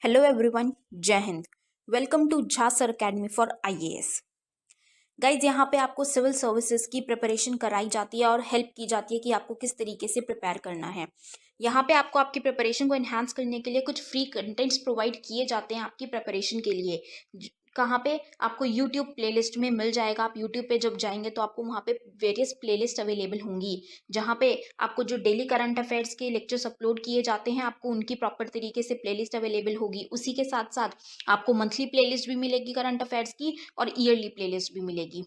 Hello everyone, Jai Hind. Welcome to Jha sir academy for IAS. Guys, यहाँ पे आपको सिविल सर्विसेज की प्रिपरेशन कराई जाती है और हेल्प की जाती है कि आपको किस तरीके से प्रिपेयर करना है। यहाँ पे आपको आपकी प्रिपरेशन को एनहांस करने के लिए कुछ फ्री कंटेंट्स प्रोवाइड किए जाते हैं आपकी प्रिपरेशन के लिए। कहाँ पे आपको यूट्यूब प्लेलिस्ट में मिल जाएगा। आप यूट्यूब पे जब जाएंगे तो आपको वहाँ पे वेरियस प्लेलिस्ट अवेलेबल होंगी, जहाँ पे आपको जो डेली करंट अफेयर्स के लेक्चर्स अपलोड किए जाते हैं आपको उनकी प्रॉपर तरीके से प्लेलिस्ट अवेलेबल होगी। उसी के साथ साथ आपको मंथली प्लेलिस्ट भी मिलेगी करंट अफेयर्स की और ईयरली प्लेलिस्ट भी मिलेगी।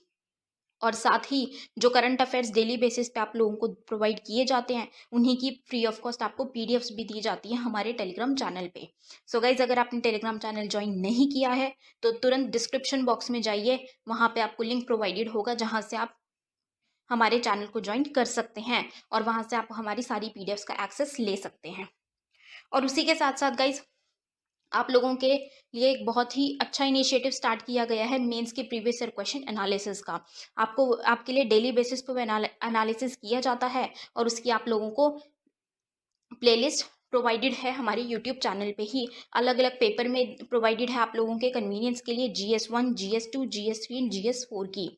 और साथ ही जो करंट अफेयर्स डेली बेसिस पे आप लोगों को प्रोवाइड किए जाते हैं उन्हीं की फ्री ऑफ कॉस्ट आपको पीडीएफ्स भी दी जाती है हमारे टेलीग्राम चैनल पे। सो गाइज, अगर आपने टेलीग्राम चैनल ज्वाइन नहीं किया है तो तुरंत डिस्क्रिप्शन बॉक्स में जाइए, वहां पे आपको लिंक प्रोवाइडेड होगा जहां से आप हमारे चैनल को ज्वाइन कर सकते हैं और वहां से आप हमारी सारी पीडीएफ्स का एक्सेस ले सकते हैं। और उसी के साथ साथ गाइज, आप लोगों के लिए एक बहुत ही अच्छा इनिशिएटिव स्टार्ट किया गया है मेंस के प्रीवियस ईयर क्वेश्चन एनालिसिस का। आपको आपके लिए डेली बेसिस पर एनालिसिस किया जाता है और उसकी आप लोगों को प्लेलिस्ट प्रोवाइडेड है हमारे यूट्यूब चैनल पे ही। अलग अलग पेपर में प्रोवाइडेड है आप लोगों के कन्वीनियंस के लिए, GS1, GS2, GS3 and GS4 की।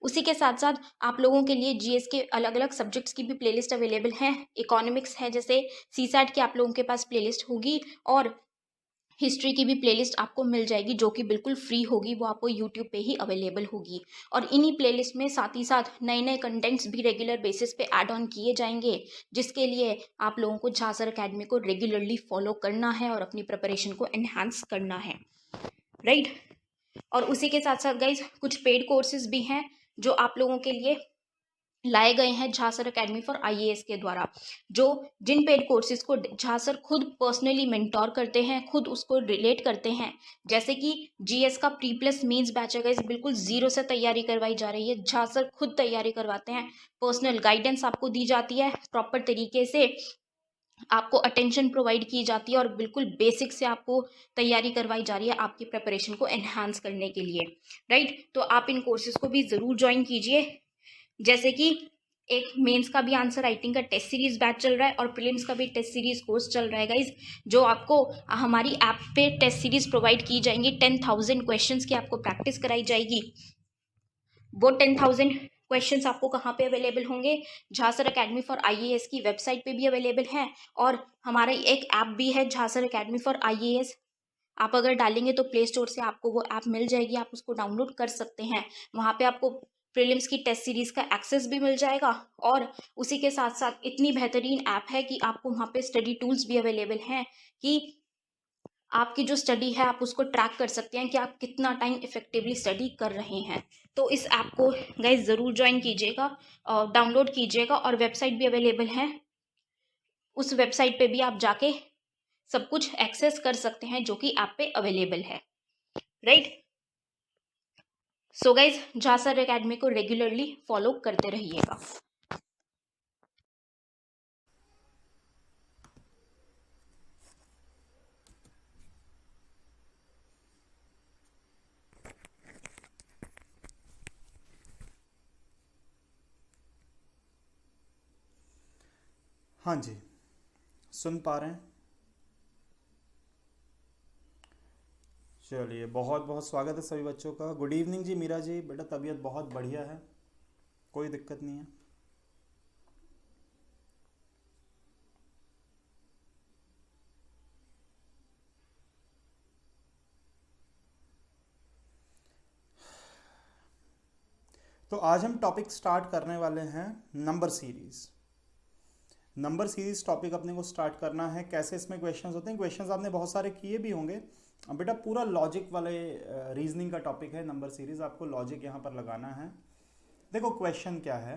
उसी के साथ साथ आप लोगों के लिए जीएस के अलग अलग सब्जेक्ट्स की भी प्लेलिस्ट अवेलेबल है। इकोनॉमिक्स है जैसे सीसैट की आप लोगों के पास प्लेलिस्ट होगी और हिस्ट्री की भी प्लेलिस्ट आपको मिल जाएगी जो कि बिल्कुल फ्री होगी, वो आपको यूट्यूब पे ही अवेलेबल होगी। और इन्हीं प्लेलिस्ट में साथ ही साथ नए नए कंटेंट्स भी रेगुलर बेसिस पे ऐड ऑन किए जाएंगे, जिसके लिए आप लोगों को झा सर अकेडमी को रेगुलरली फॉलो करना है और अपनी प्रिपरेशन को एनहांस करना है, राइट। और उसी के साथ साथ गाइज, कुछ पेड कोर्सेज भी हैं जो आप लोगों के लिए लाए गए हैं Jha sir academy for IAS के द्वारा, जो जिन पेड कोर्सेज को झा सर खुद पर्सनली मेंटोर करते हैं, खुद उसको रिलेट करते हैं। जैसे कि जीएस का प्री प्लस मेंस बैच है, बिल्कुल जीरो से तैयारी करवाई जा रही है। झा सर खुद तैयारी करवाते हैं, पर्सनल गाइडेंस आपको दी जाती है, प्रॉपर तरीके से आपको अटेंशन प्रोवाइड की जाती है और बिल्कुल बेसिक से आपको तैयारी करवाई जा रही है आपकी प्रिपरेशन को एनहांस करने के लिए, राइट। तो आप इन कोर्सेज को भी जरूर ज्वाइन कीजिए। जैसे कि एक मेंस का भी आंसर राइटिंग का टेस्ट सीरीज बैच चल रहा है और प्रीलिम्स का भी टेस्ट सीरीज कोर्स चल रहा है गाइज, जो आपको हमारी ऐप पे टेस्ट सीरीज प्रोवाइड की जाएंगी। 10,000 क्वेश्चंस की आपको प्रैक्टिस कराई जाएगी। वो 10,000 क्वेश्चंस आपको कहाँ पे अवेलेबल होंगे? Jha sir academy for IAS की वेबसाइट पे भी अवेलेबल है और हमारा एक ऐप भी है Jha sir academy for IAS. आप अगर डालेंगे तो प्ले स्टोर से आपको वो ऐप मिल जाएगी, आप उसको डाउनलोड कर सकते हैं। वहाँ पे आपको प्रीलिम्स की टेस्ट सीरीज का एक्सेस भी मिल जाएगा और उसी के साथ साथ इतनी बेहतरीन ऐप है कि आपको वहाँ पे स्टडी टूल्स भी अवेलेबल हैं कि आपकी जो स्टडी है आप उसको ट्रैक कर सकते हैं कि आप कितना टाइम इफेक्टिवली स्टडी कर रहे हैं। तो इस ऐप को गाइज ज़रूर ज्वाइन कीजिएगा, डाउनलोड कीजिएगा और वेबसाइट भी अवेलेबल है। उस वेबसाइट पे भी आप जाके सब कुछ एक्सेस कर सकते हैं जो कि ऐप पे अवेलेबल है, right. So guys, Jha sir academy को रेगुलरली फॉलो करते रहिएगा। हाँ जी, सुन पा रहे हैं। चलिए, बहुत बहुत स्वागत है सभी बच्चों का। गुड इवनिंग जी मीरा जी, बेटा तबीयत बहुत बढ़िया है, कोई दिक्कत नहीं है। तो आज हम टॉपिक स्टार्ट करने वाले हैं number series. Number series topic अपने को स्टार्ट करना है। कैसे इसमें क्वेश्चंस होते हैं? क्वेश्चंस आपने बहुत सारे किए भी होंगे। अब बेटा पूरा लॉजिक वाले रीजनिंग का टॉपिक है नंबर सीरीज, आपको लॉजिक यहाँ पर लगाना है। देखो क्वेश्चन क्या है।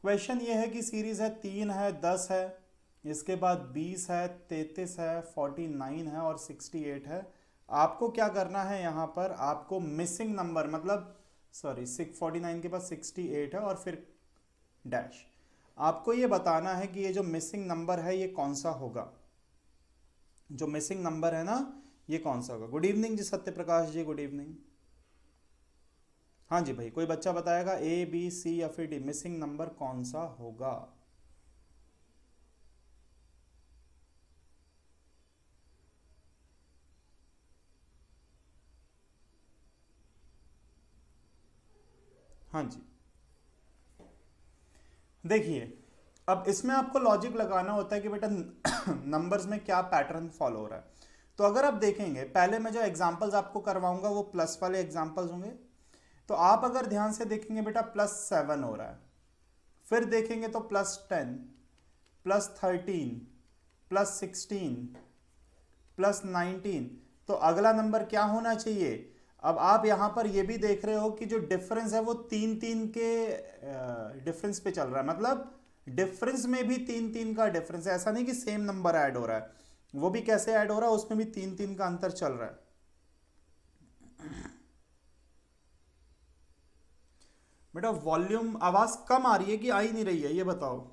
क्वेश्चन ये है कि सीरीज है 3 है, 10 है, इसके बाद 20 है, 33 है, 49 है और 68 है। आपको क्या करना है यहाँ पर? आपको मिसिंग नंबर मतलब 49 के बाद 68 है और फिर डैश। आपको ये बताना है कि ये जो मिसिंग नंबर है ये कौन सा होगा। जो मिसिंग नंबर है ना, ये कौन सा होगा। गुड इवनिंग जी सत्य प्रकाश जी, गुड इवनिंग। हाँ जी भाई, कोई बच्चा बताएगा ए बी सी या फिर डी, मिसिंग नंबर कौन सा होगा? हाँ जी, देखिए अब इसमें आपको लॉजिक लगाना होता है कि बेटा नंबर्स में क्या पैटर्न फॉलो हो रहा है। तो अगर आप देखेंगे पहले मैं जो एग्जांपल्स आपको करवाऊंगा वो प्लस वाले एग्जांपल्स होंगे। तो आप अगर ध्यान से देखेंगे बेटा +7 हो रहा है, फिर देखेंगे तो +10, +13, +16, +19। तो अगला नंबर क्या होना चाहिए। अब आप यहां पर ये भी देख रहे हो कि जो डिफरेंस है वो 3-3 के डिफरेंस पे चल रहा है, मतलब डिफरेंस में भी 3-3 का डिफरेंस है। ऐसा नहीं कि सेम नंबर ऐड हो रहा है, वो भी कैसे ऐड हो रहा है, उसमें भी 3-3 का अंतर चल रहा है। बेटा वॉल्यूम आवाज कम आ रही है कि आ ही नहीं रही है, ये बताओ।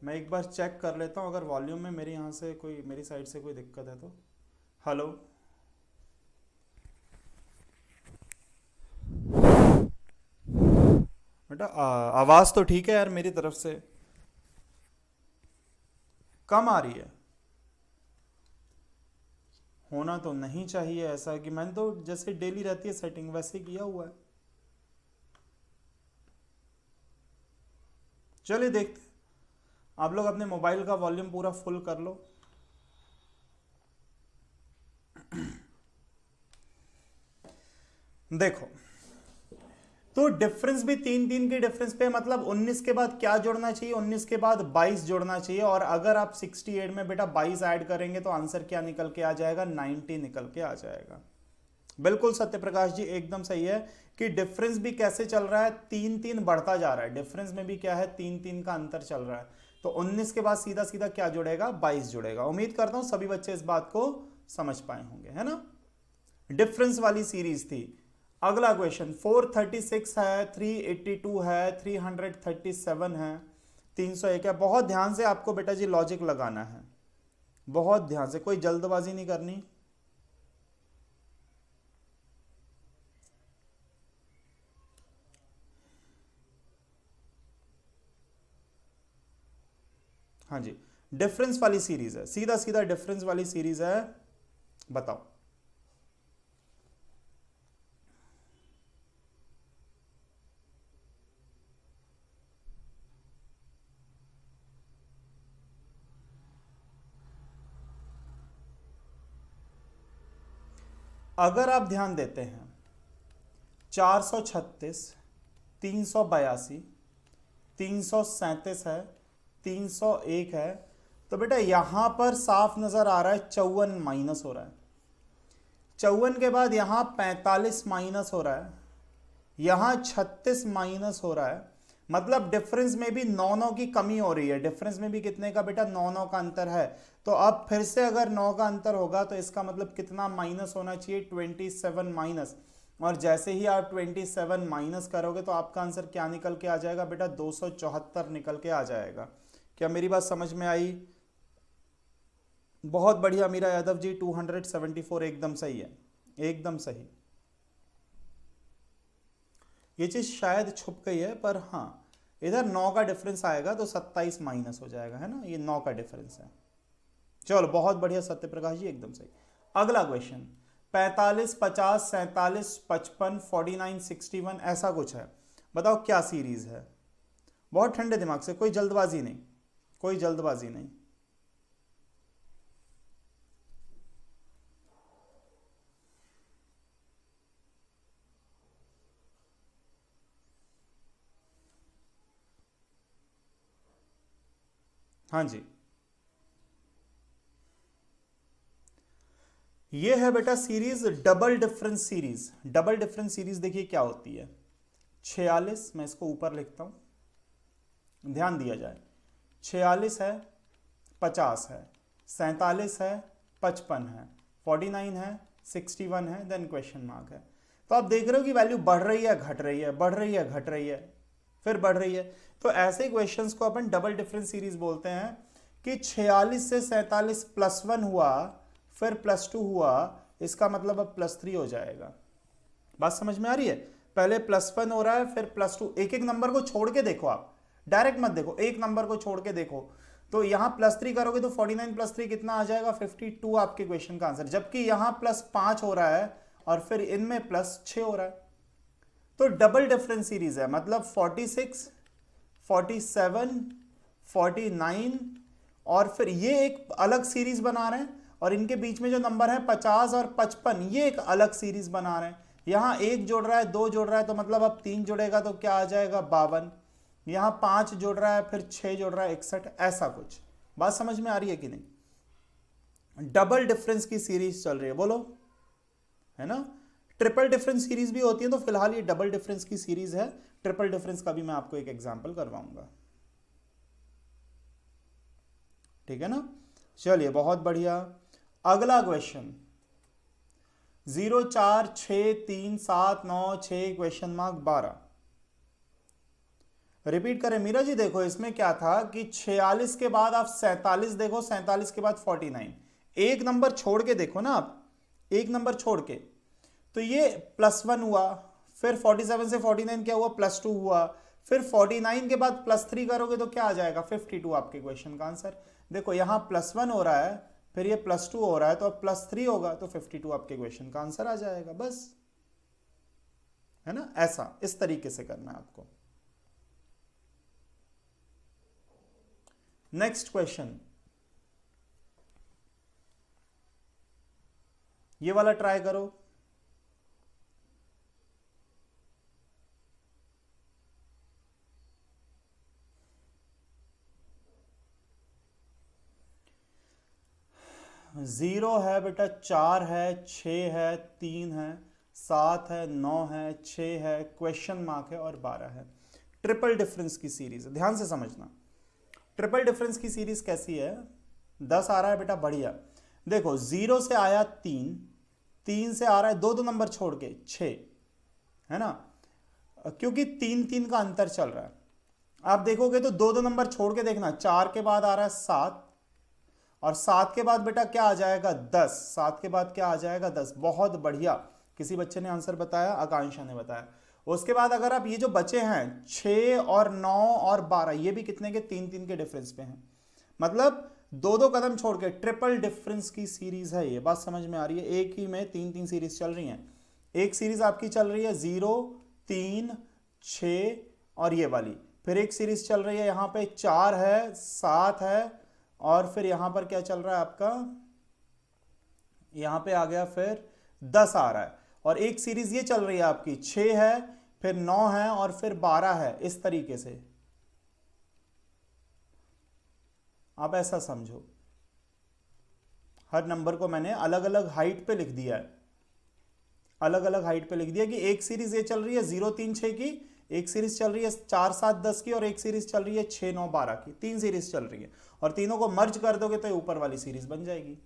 मैं एक बार चेक कर लेता हूं अगर वॉल्यूम में मेरे यहां से कोई, मेरी साइड से कोई दिक्कत है तो। हेलो, बेटा आवाज तो ठीक है यार, मेरी तरफ से कम आ रही है। होना तो नहीं चाहिए ऐसा, कि मैंने तो जैसे डेली रहती है सेटिंग वैसे किया हुआ है। चलिए देखते हैं। आप लोग अपने मोबाइल का वॉल्यूम पूरा फुल कर लो। देखो तो डिफरेंस भी 3-3 के डिफरेंस पे, मतलब 19 के बाद क्या जोड़ना चाहिए, 19 के बाद 22 जोड़ना चाहिए। और अगर आप 68 में बेटा 22 ऐड करेंगे तो आंसर क्या निकल के आ जाएगा, 90 निकल के आ जाएगा। बिल्कुल सत्य प्रकाश जी एकदम सही है कि डिफरेंस भी कैसे चल रहा है, 3-3 बढ़ता जा रहा है। डिफरेंस में भी क्या है, 3-3 का अंतर चल रहा है। तो 19 के बाद सीधा सीधा क्या जुड़ेगा, 22 जुड़ेगा। उम्मीद करता हूं सभी बच्चे इस बात को समझ पाए होंगे, है ना। डिफरेंस वाली सीरीज थी। अगला क्वेश्चन 436 है, 382 है, 337 है, 301 है। बहुत ध्यान से आपको बेटा जी लॉजिक लगाना है, बहुत ध्यान से, कोई जल्दबाजी नहीं करनी। हाँ जी, डिफरेंस वाली सीरीज है, सीधा सीधा डिफरेंस वाली सीरीज है। बताओ अगर आप ध्यान देते हैं 436, 382, 337 है, 301 है, तो बेटा यहां पर साफ नजर आ रहा है 54 माइनस हो रहा है। 54 के बाद यहां 45 माइनस हो रहा है, यहां 36 माइनस हो रहा है। मतलब डिफरेंस में भी 9-9 की कमी हो रही है। डिफरेंस में भी कितने का बेटा, 9-9 का अंतर है। तो अब फिर से अगर 9 का अंतर होगा तो इसका मतलब कितना माइनस होना चाहिए, 27 माइनस। और जैसे ही आप 27 माइनस करोगे तो आपका आंसर क्या निकल के आ जाएगा बेटा, 274 निकल के आ जाएगा। क्या मेरी बात समझ में आई। बहुत बढ़िया मीरा यादव जी, 274 एकदम सही है, एकदम सही। ये चीज शायद छुप गई है, पर हाँ इधर 9 का डिफरेंस आएगा तो 27 माइनस हो जाएगा, है ना। ये 9 का डिफरेंस है। चलो बहुत बढ़िया सत्य प्रकाश जी, एकदम सही। अगला क्वेश्चन 45, 50, 47, 55, 49, 61 ऐसा कुछ है। बताओ क्या सीरीज है। बहुत ठंडे दिमाग से, कोई जल्दबाजी नहीं, कोई जल्दबाजी नहीं। हाँ जी, ये है बेटा series double difference series. Double difference series देखिए क्या होती है। 46, मैं इसको ऊपर लिखता हूं, ध्यान दिया जाए। 46 है, 50 है, 47 है, 55 है, 49 है, 61 है, देन क्वेश्चन मार्क है। तो आप देख रहे हो कि वैल्यू बढ़ रही है, घट रही है, बढ़ रही है, घट रही है, फिर बढ़ रही है। तो ऐसे क्वेश्चंस को अपन डबल डिफरेंस सीरीज बोलते हैं कि 46 से 47 +1 हुआ, फिर +2 हुआ, इसका मतलब अब +3 हो जाएगा। बात समझ में आ रही है। पहले +1 हो रहा है, फिर +2। एक एक नंबर को छोड़ के देखो, आप डायरेक्ट मत देखो, एक नंबर को छोड़ के देखो। तो यहाँ +3 करोगे तो 49 + 3 कितना आ जाएगा 52 आपके क्वेश्चन का आंसर, जबकि यहाँ +5 हो रहा है और फिर इनमें +6 हो रहा है। तो डबल डिफरेंस सीरीज है, मतलब 46, 47, 49 और फिर ये एक अलग सीरीज बना रहे हैं और इनके बीच में जो नंबर है 50 और 55 ये एक अलग सीरीज बना रहे हैं। यहाँ 1 जोड़ रहा है, 2 जोड़ रहा है, तो मतलब अब 3 जोड़ेगा तो क्या आ जाएगा 52, यहाँ 5 जोड़ रहा है, फिर 6 जोड़ रहा है 61, ऐसा कुछ। बात समझ में आ रही है कि नहीं? डबल डिफरेंस की सीरीज चल रही है, बोलो, है ना। ट्रिपल डिफरेंस सीरीज भी होती है, तो फिलहाल ये डबल डिफरेंस की सीरीज है। ट्रिपल डिफरेंस का भी मैं आपको एक एग्जांपल करवाऊंगा, ठीक है ना। चलिए, बहुत बढ़िया। अगला क्वेश्चन 0, 4, 6, 3, 7, 9, 6 क्वेश्चन मार्क 12। रिपीट करें मीरा जी। देखो इसमें क्या था कि 46 के बाद आप 47 देखो, 47 के बाद 49, एक नंबर छोड़ के देखो ना आप, एक नंबर छोड़ के, तो ये +1 हुआ, फिर 47 से 49 क्या हुआ +2 हुआ, फिर 49 के बाद +3 करोगे तो क्या आ जाएगा 52 आपके क्वेश्चन का आंसर। देखो यहाँ +1 हो रहा है, फिर ये +2 हो रहा है, तो अब +3 होगा तो 52 आपके क्वेश्चन का आंसर आ जाएगा, बस, है ना। ऐसा इस तरीके से करना है आपको। नेक्स्ट क्वेश्चन, ये वाला ट्राई करो। जीरो है बेटा, 4 है, 6 है, 3 है, 7 है, 9 है, 6 है, क्वेश्चन मार्क है और 12 है। ट्रिपल डिफरेंस की सीरीज, ध्यान से समझना। ट्रिपल डिफरेंस की सीरीज कैसी है? 10 आ रहा है बेटा, बढ़िया। देखो 0 से आया 3, 3 से आ रहा है दो नंबर छोड़ के 6, है ना, क्योंकि 3 का अंतर चल रहा है। आप देखोगे तो दो नंबर छोड़ के देखना, 4 के बाद आ रहा है 7 और 7 के बाद बेटा क्या आ जाएगा 10, 7 के बाद क्या आ जाएगा 10। बहुत बढ़िया, किसी बच्चे ने आंसर बताया, आकांक्षा ने बताया। उसके बाद अगर आप ये जो बचे हैं 6 और 9 और 12, ये भी कितने के 3 के डिफरेंस पे हैं, मतलब दो कदम छोड़ के ट्रिपल डिफरेंस की सीरीज है ये। बात समझ में आ रही है? एक ही में 3 सीरीज चल रही हैं। एक सीरीज आपकी चल रही है 0, 3, 6 और ये वाली, फिर एक सीरीज चल रही है यहाँ पे 4 है, 7 है और फिर यहां पर क्या चल रहा है आपका, यहां पे आ गया फिर 10 आ रहा है, और एक सीरीज ये चल रही है आपकी 6 है, फिर 9 है और फिर 12 है। इस तरीके से आप ऐसा समझो, हर नंबर को मैंने अलग अलग हाइट पे लिख दिया है, अलग अलग हाइट पे लिख दिया कि एक सीरीज ये चल रही है 0, 3, 6 की, एक सीरीज चल रही है 4, 7, 10 की और एक सीरीज चल रही है 6, 9, 12 की। 3 सीरीज चल रही है और तीनों को मर्ज कर दोगे तो ऊपर वाली सीरीज बन जाएगी।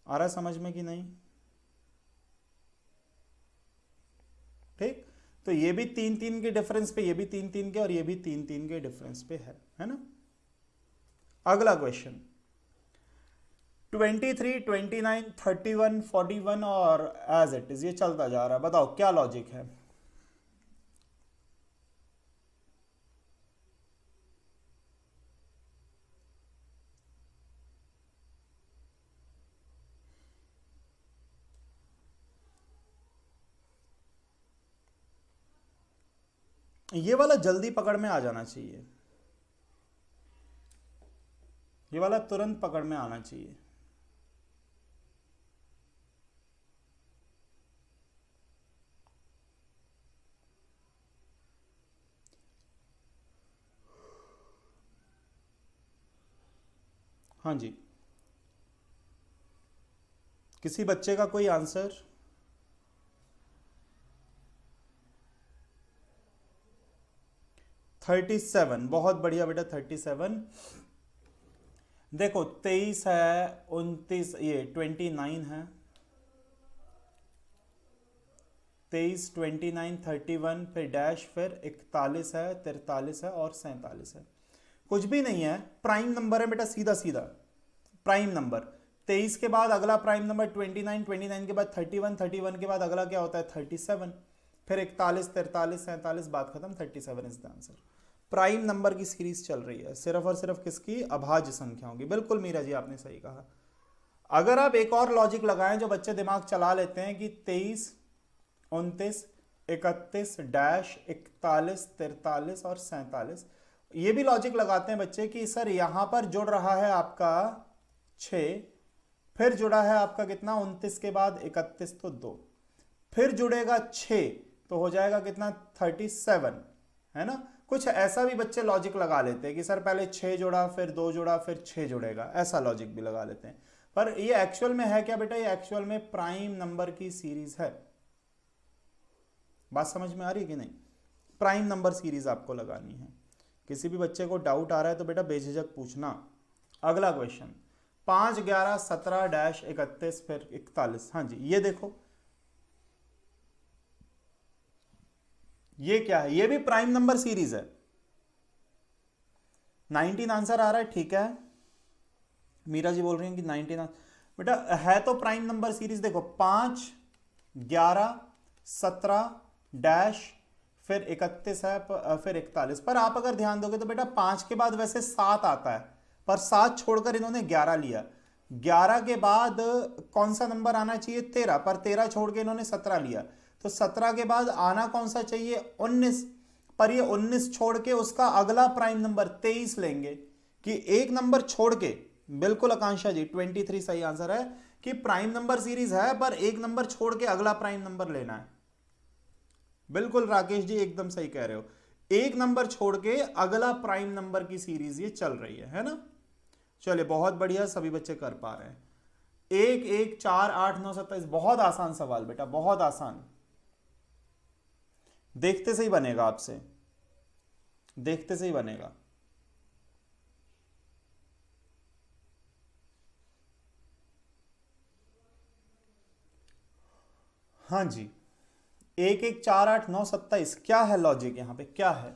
आ रहा है समझ में कि नहीं? ठीक, तो ये भी 3 के डिफरेंस पे, ये भी 3 के और ये भी 3 के डिफरेंस पे है ना। अगला क्वेश्चन 23, 29, 31, 41 और एज इट इज ये चलता जा रहा है। बताओ क्या लॉजिक है? ये वाला जल्दी पकड़ में आ जाना चाहिए, ये वाला तुरंत पकड़ में आना चाहिए। हाँ जी, किसी बच्चे का कोई आंसर? $37, बहुत बढ़िया बेटा, 37। देखो 23 है, 29, ये 29 है, 23, 29, 31, फिर डैश, फिर 41 है, 43 है और 47 है। कुछ भी नहीं है, प्राइम नंबर है बेटा, सीधा सीधा प्राइम नंबर। 23 के बाद अगला प्राइम नंबर 29, 29 के बाद 31, 31 के बाद अगला क्या होता है 37, फिर 41, 43, 47, बात खत्म, 37 is the answer. Prime number की सीरीज चल रही है, सिर्फ और सिर्फ किसकी? अभाज्य संख्याओं की। बिल्कुल मीरा जी, आपने सही कहा। अगर आप एक और लॉजिक लगाएं जो बच्चे दिमाग चला लेते हैं कि 23, 29, 31 डैश 41, 43 और 47, ये भी लॉजिक लगाते हैं बच्चे कि सर यहां पर जुड़ रहा है आपका 6, फिर जुड़ा है आपका कितना? 29 के बाद 31 तो 2, फिर जुड़ेगा 6 तो हो जाएगा कितना? 37, है ना। कुछ ऐसा भी बच्चे लॉजिक लगा लेते हैं कि सर पहले 6 जुड़ा, फिर 2 जुड़ा, फिर 6 जुड़ेगा, ऐसा लॉजिक भी लगा लेते हैं। पर ये एक्चुअल में है क्या बेटा? ये एक्चुअल में प्राइम नंबर की सीरीज है। बात समझ में आ रही है कि नहीं? प्राइम नंबर सीरीज आपको लगानी है। किसी भी बच्चे को डाउट आ रहा है तो बेटा बेझिझक पूछना। अगला क्वेश्चन, 5, 11, 17 डैश 31 फिर 41। हाँ जी, ये देखो, ये क्या है? ये भी प्राइम नंबर सीरीज है। 19 आंसर आ रहा है, ठीक है। मीरा जी बोल रही हैं कि 19 बेटा है तो प्राइम नंबर सीरीज। देखो 5, 11, 17 डैश फिर 31 है, फिर 41। पर आप अगर ध्यान दोगे तो बेटा 5 के बाद वैसे 7 आता है, पर 7 छोड़कर इन्होंने 11 लिया। 11 के बाद कौन सा नंबर आना चाहिए? 13, पर 13 छोड़ के इन्होंने 17 लिया। तो 17 के बाद आना कौन सा चाहिए? 19, पर ये 19 छोड़ के उसका अगला प्राइम नंबर 23 लेंगे कि एक नंबर छोड़ के। बिल्कुल आकांक्षा जी, 23 सही आंसर है कि प्राइम नंबर सीरीज है पर एक नंबर छोड़ के अगला प्राइम नंबर लेना है। बिल्कुल राकेश जी, एकदम सही कह रहे हो, एक नंबर छोड़ के अगला प्राइम नंबर की सीरीज ये चल रही है ना। चलिए बहुत बढ़िया, सभी बच्चे कर पा रहे हैं। 1, 1, 4, 8, 9, 27। बहुत आसान सवाल बेटा, बहुत आसान। देखते से ही बनेगा आपसे, देखते से ही बनेगा। हाँ जी, 1, 1, 4, 8, 9, 27। क्या है लॉजिक यहां पे, क्या है?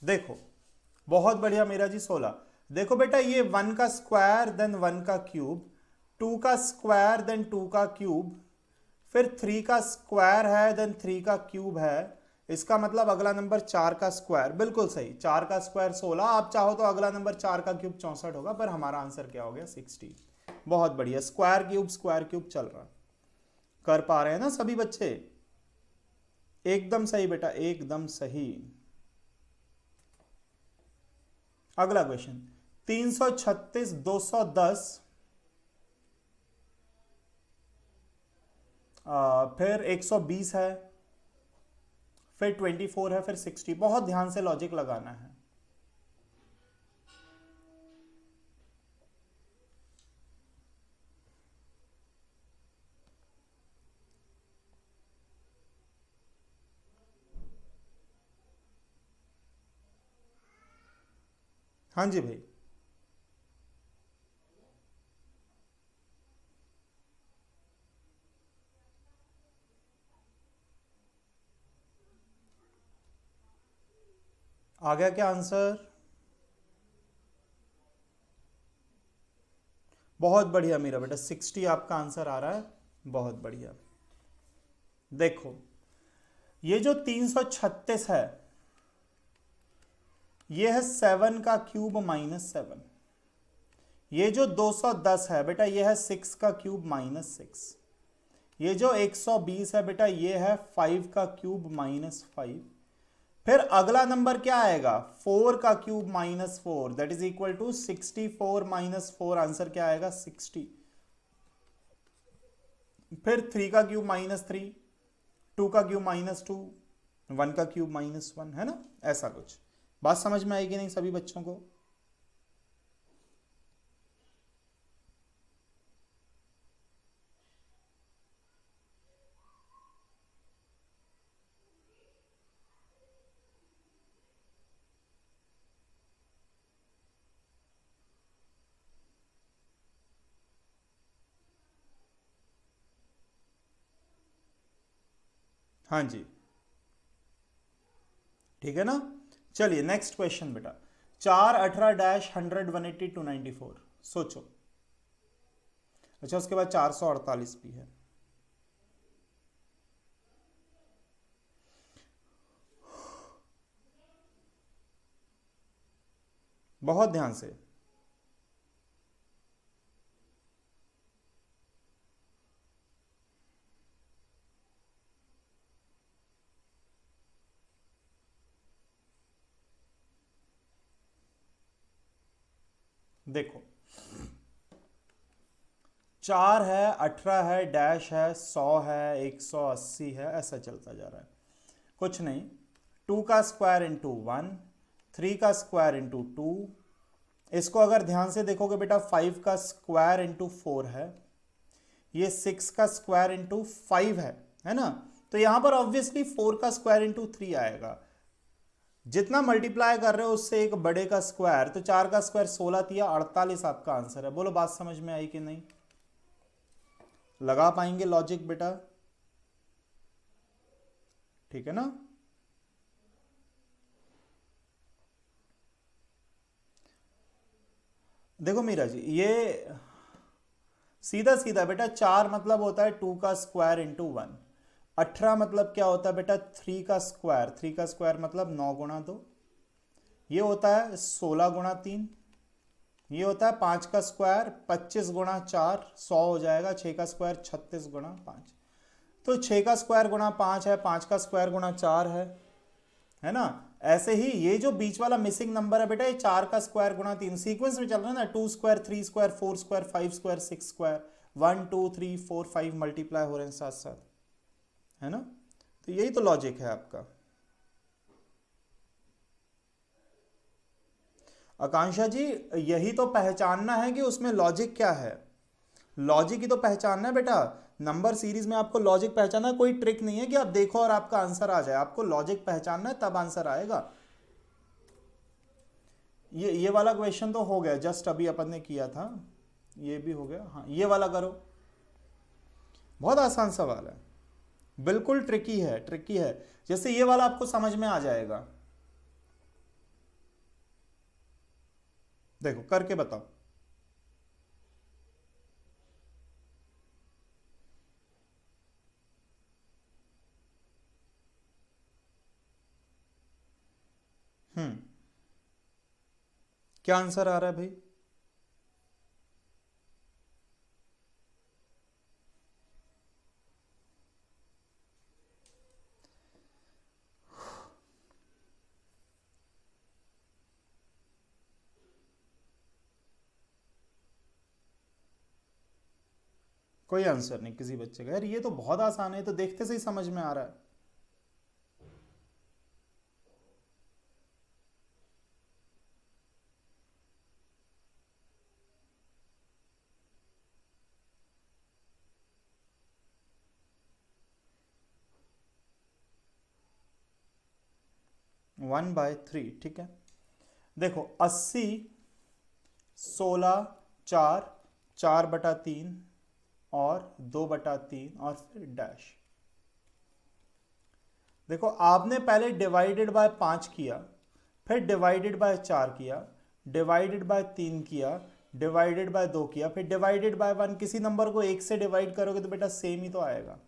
देखो बहुत बढ़िया मेरा जी, 16। देखो बेटा, ये 1 का स्क्वायर देन 1 का क्यूब, 2 का स्क्वायर देन 2 का क्यूब, फिर 3 का स्क्वायर है देन 3 का क्यूब है। इसका मतलब अगला नंबर 4 का स्क्वायर। बिल्कुल सही, 4 का स्क्वायर 16। आप चाहो तो अगला नंबर 4 का क्यूब 64 होगा, पर हमारा आंसर क्या हो गया? 60। बहुत बढ़िया, स्क्वायर क्यूब चल रहा। कर पा रहे हैं ना सभी बच्चे? एकदम सही बेटा, एकदम सही। अगला क्वेश्चन, 336, 210, फिर 120 है, फिर 24 है, फिर 60। बहुत ध्यान से लॉजिक लगाना है। हाँ जी भाई, आ गया क्या आंसर? बहुत बढ़िया मेरा बेटा, 60 आपका आंसर आ रहा है। बहुत बढ़िया। देखो ये जो 336 है, ये है 7 का क्यूब -7। ये जो 210 है बेटा, ये है 6 का क्यूब -6। ये जो 120 है बेटा, ये है 5 का क्यूब -5। फिर अगला नंबर क्या आएगा? 4 का cube -4, that is equal to 64 -4। Answer क्या आएगा? 60। फिर 3 का क्यूब -3, 2 का क्यूब -2, 1 का क्यूब -1, है ना। ऐसा कुछ बात समझ में आएगी नहीं सभी बच्चों को? हाँ जी, ठीक है ना। चलिए नेक्स्ट क्वेश्चन बेटा, 4, 18 डैश 100, 180, 294। सोचो। अच्छा, उसके बाद 448 भी है। बहुत ध्यान से। देखो 4 है, 18 है, डैश है, 100 है, 180 है, ऐसा चलता जा रहा है। कुछ नहीं, 2 का स्क्वायर इंटू 1, 3 का स्क्वायर इंटू 2, इसको अगर ध्यान से देखोगे बेटा 5 का स्क्वायर इंटू 4 है, ये 6 का स्क्वायर इंटू 5 है ना। तो यहां पर ऑब्वियसली 4 का स्क्वायर इंटू 3 आएगा। जितना मल्टीप्लाई कर रहे हो उससे एक बड़े का स्क्वायर, तो 4 का स्क्वायर 16 तिया 48 आपका आंसर है। बोलो बात समझ में आई कि नहीं? लगा पाएंगे लॉजिक बेटा? ठीक है ना। देखो मीरा जी, ये सीधा सीधा बेटा 4 मतलब होता है 2 का स्क्वायर इंटू 1। 18 मतलब क्या होता है बेटा 3 का स्क्वायर, 3 का स्क्वायर मतलब 9 गुणा 2। ये होता है 16 गुणा 3। ये होता है 5 का स्क्वायर 25 गुणा 4, 100 हो जाएगा। 6 का स्क्वायर 36 गुणा 5। तो 6 का स्क्वायर गुणा 5 है, 5 का स्क्वायर गुणा 4 है ना। ऐसे ही ये जो बीच वाला मिसिंग नंबर है बेटा, ये 4 का स्क्वायर गुणा 3 सीक्वेंस में चल रहा है ना। 2 square, 3 square, 4 square, 5 square, 6 square, 1 2 3 4 5 multiply हो रहे हैं साथ साथ, है ना। तो यही तो लॉजिक है आपका। आकांक्षा जी, यही तो पहचानना है कि उसमें लॉजिक क्या है। लॉजिक ही तो पहचानना है बेटा। नंबर सीरीज में आपको लॉजिक पहचानना है, कोई ट्रिक नहीं है कि आप देखो और आपका आंसर आ जाए। आपको लॉजिक पहचानना है तब आंसर आएगा। ये वाला क्वेश्चन तो हो गया, जस्ट अभी अपन ने किया था, ये भी हो गया। हाँ, ये वाला करो, बहुत आसान सवाल है, बिल्कुल ट्रिकी है, ट्रिकी है। जैसे ये वाला आपको समझ में आ जाएगा, देखो करके बताओ। क्या आंसर आ रहा है भाई? कोई आंसर नहीं किसी बच्चे का। यार ये तो बहुत आसान है, तो देखते से ही समझ में आ रहा है। वन बाय थ्री, ठीक है। देखो 80, 16, 4, 4/3 और 2/3 और फिर डैश। देखो आपने पहले डिवाइडेड बाय 5 किया, फिर डिवाइडेड बाय 4 किया, डिवाइडेड बाय 3 किया, डिवाइडेड बाय 2 किया, फिर डिवाइडेड बाय 1। किसी नंबर को 1 से डिवाइड करोगे तो बेटा सेम ही तो आएगा।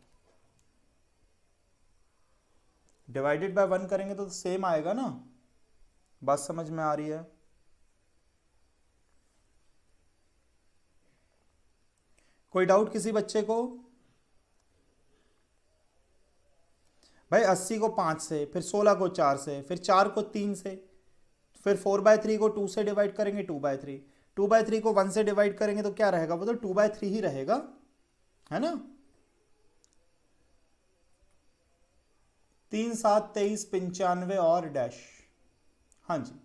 डिवाइडेड बाय 1 करेंगे तो सेम आएगा ना। बात समझ में आ रही है? कोई डाउट किसी बच्चे को? भाई 80 को 5 से, फिर 16 को 4 से, फिर 4 को 3 से, फिर 4/3 को 2 से डिवाइड करेंगे, 2/3, 2/3 को 1 से डिवाइड करेंगे तो क्या रहेगा? वो तो 2/3 ही रहेगा, है ना। 3 7 23 95 और डैश। हाँ जी,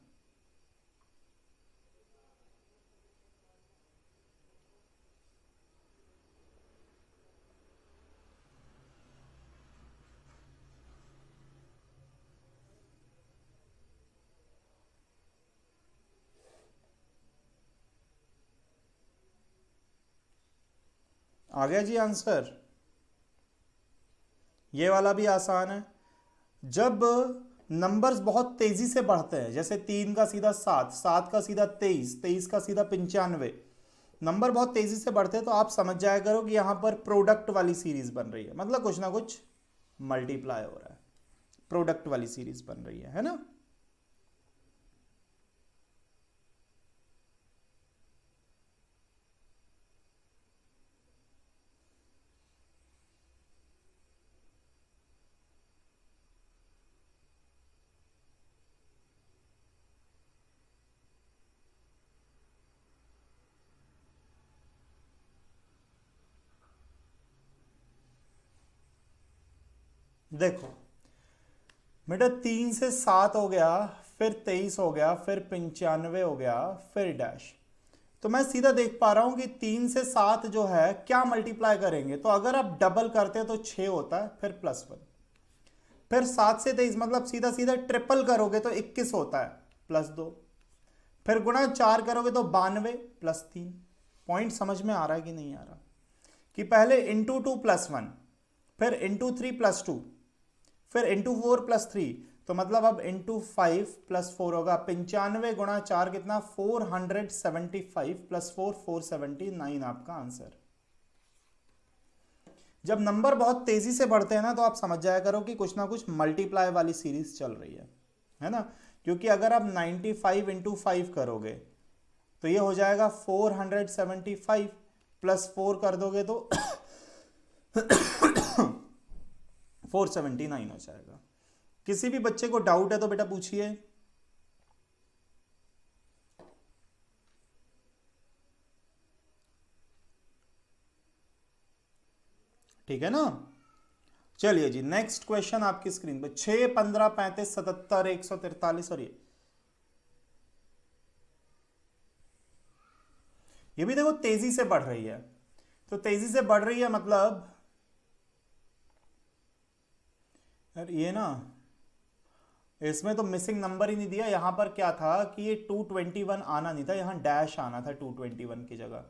आ गया जी आंसर। ये वाला भी आसान है। जब नंबर्स बहुत तेजी से बढ़ते हैं, जैसे 3 का सीधा 7, 7 का सीधा 23, 23 का सीधा 95, नंबर बहुत तेजी से बढ़ते हैं, तो आप समझ जाया करो कि यहां पर प्रोडक्ट वाली सीरीज बन रही है। मतलब कुछ ना कुछ मल्टीप्लाई हो रहा है, प्रोडक्ट वाली सीरीज बन रही है ना। देखो बेटा 3 से 7 हो गया, फिर 23 हो गया, फिर 95 हो गया, फिर डैश। तो मैं सीधा देख पा रहा हूं कि 3 से 7 जो है क्या मल्टीप्लाई करेंगे, तो अगर आप डबल करते हैं तो 6 होता है, फिर +1, फिर 7 से 23 मतलब सीधा सीधा ट्रिपल करोगे तो 21 होता है, +2, फिर गुणा 4 करोगे तो 92 +3। पॉइंट समझ में आ रहा है कि नहीं आ रहा? कि पहले इंटू 2 +1, फिर इंटू 3 +2, फिर इंटू 4 +3, तो मतलब अब इंटू 5 +4 होगा। 95 गुणा 4 कितना? 475 +4 479 आपका आंसर। जब नंबर बहुत तेजी से बढ़ते हैं ना तो आप समझ जाया करो कि कुछ ना कुछ मल्टीप्लाई वाली सीरीज चल रही है ना? क्योंकि अगर आप 95 इंटू 5 करोगे तो ये हो जाएगा 475, +4 कर दोगे तो 479 हो जाएगा। किसी भी बच्चे को डाउट है तो बेटा पूछिए। ठीक है ना? चलिए जी, नेक्स्ट क्वेश्चन आपकी स्क्रीन पे। 6, 15, 35, 77, 143 और ये भी देखो तेजी से बढ़ रही है। तो तेजी से बढ़ रही है मतलब यार ये ना, इसमें तो मिसिंग नंबर ही नहीं दिया। यहां पर क्या था कि ये 221 आना नहीं था, यहां डैश आना था 221 की जगह।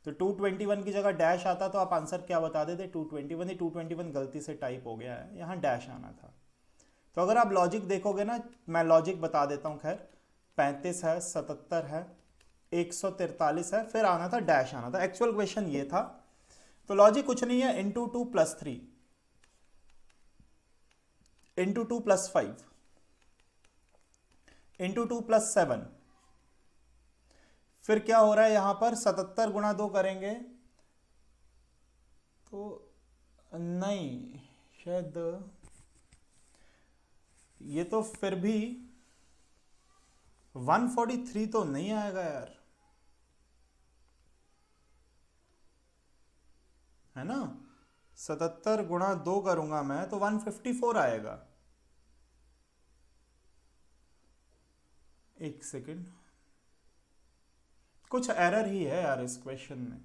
तो 221 की जगह डैश आता तो आप आंसर क्या बता देते? 221 ही 221 गलती से टाइप हो गया है, यहां डैश आना था। तो अगर आप लॉजिक देखोगे ना, मैं लॉजिक बता देता हूं। खैर 35 है, 77 है, 143 है, फिर आना था डैश आना था। एक्चुअल क्वेश्चन ये था। तो लॉजिक कुछ नहीं है, इंटू 2 +3, इंटू 2 +5, इंटू 2 +7। फिर क्या हो रहा है यहां पर? 77 गुणा 2 करेंगे तो नहीं, शायद ये तो फिर भी 143 तो नहीं आएगा यार, है ना? 77 गुणा 2 करूंगा मैं तो 154 आएगा। एक सेकेंड, कुछ एरर ही है यार इस क्वेश्चन में।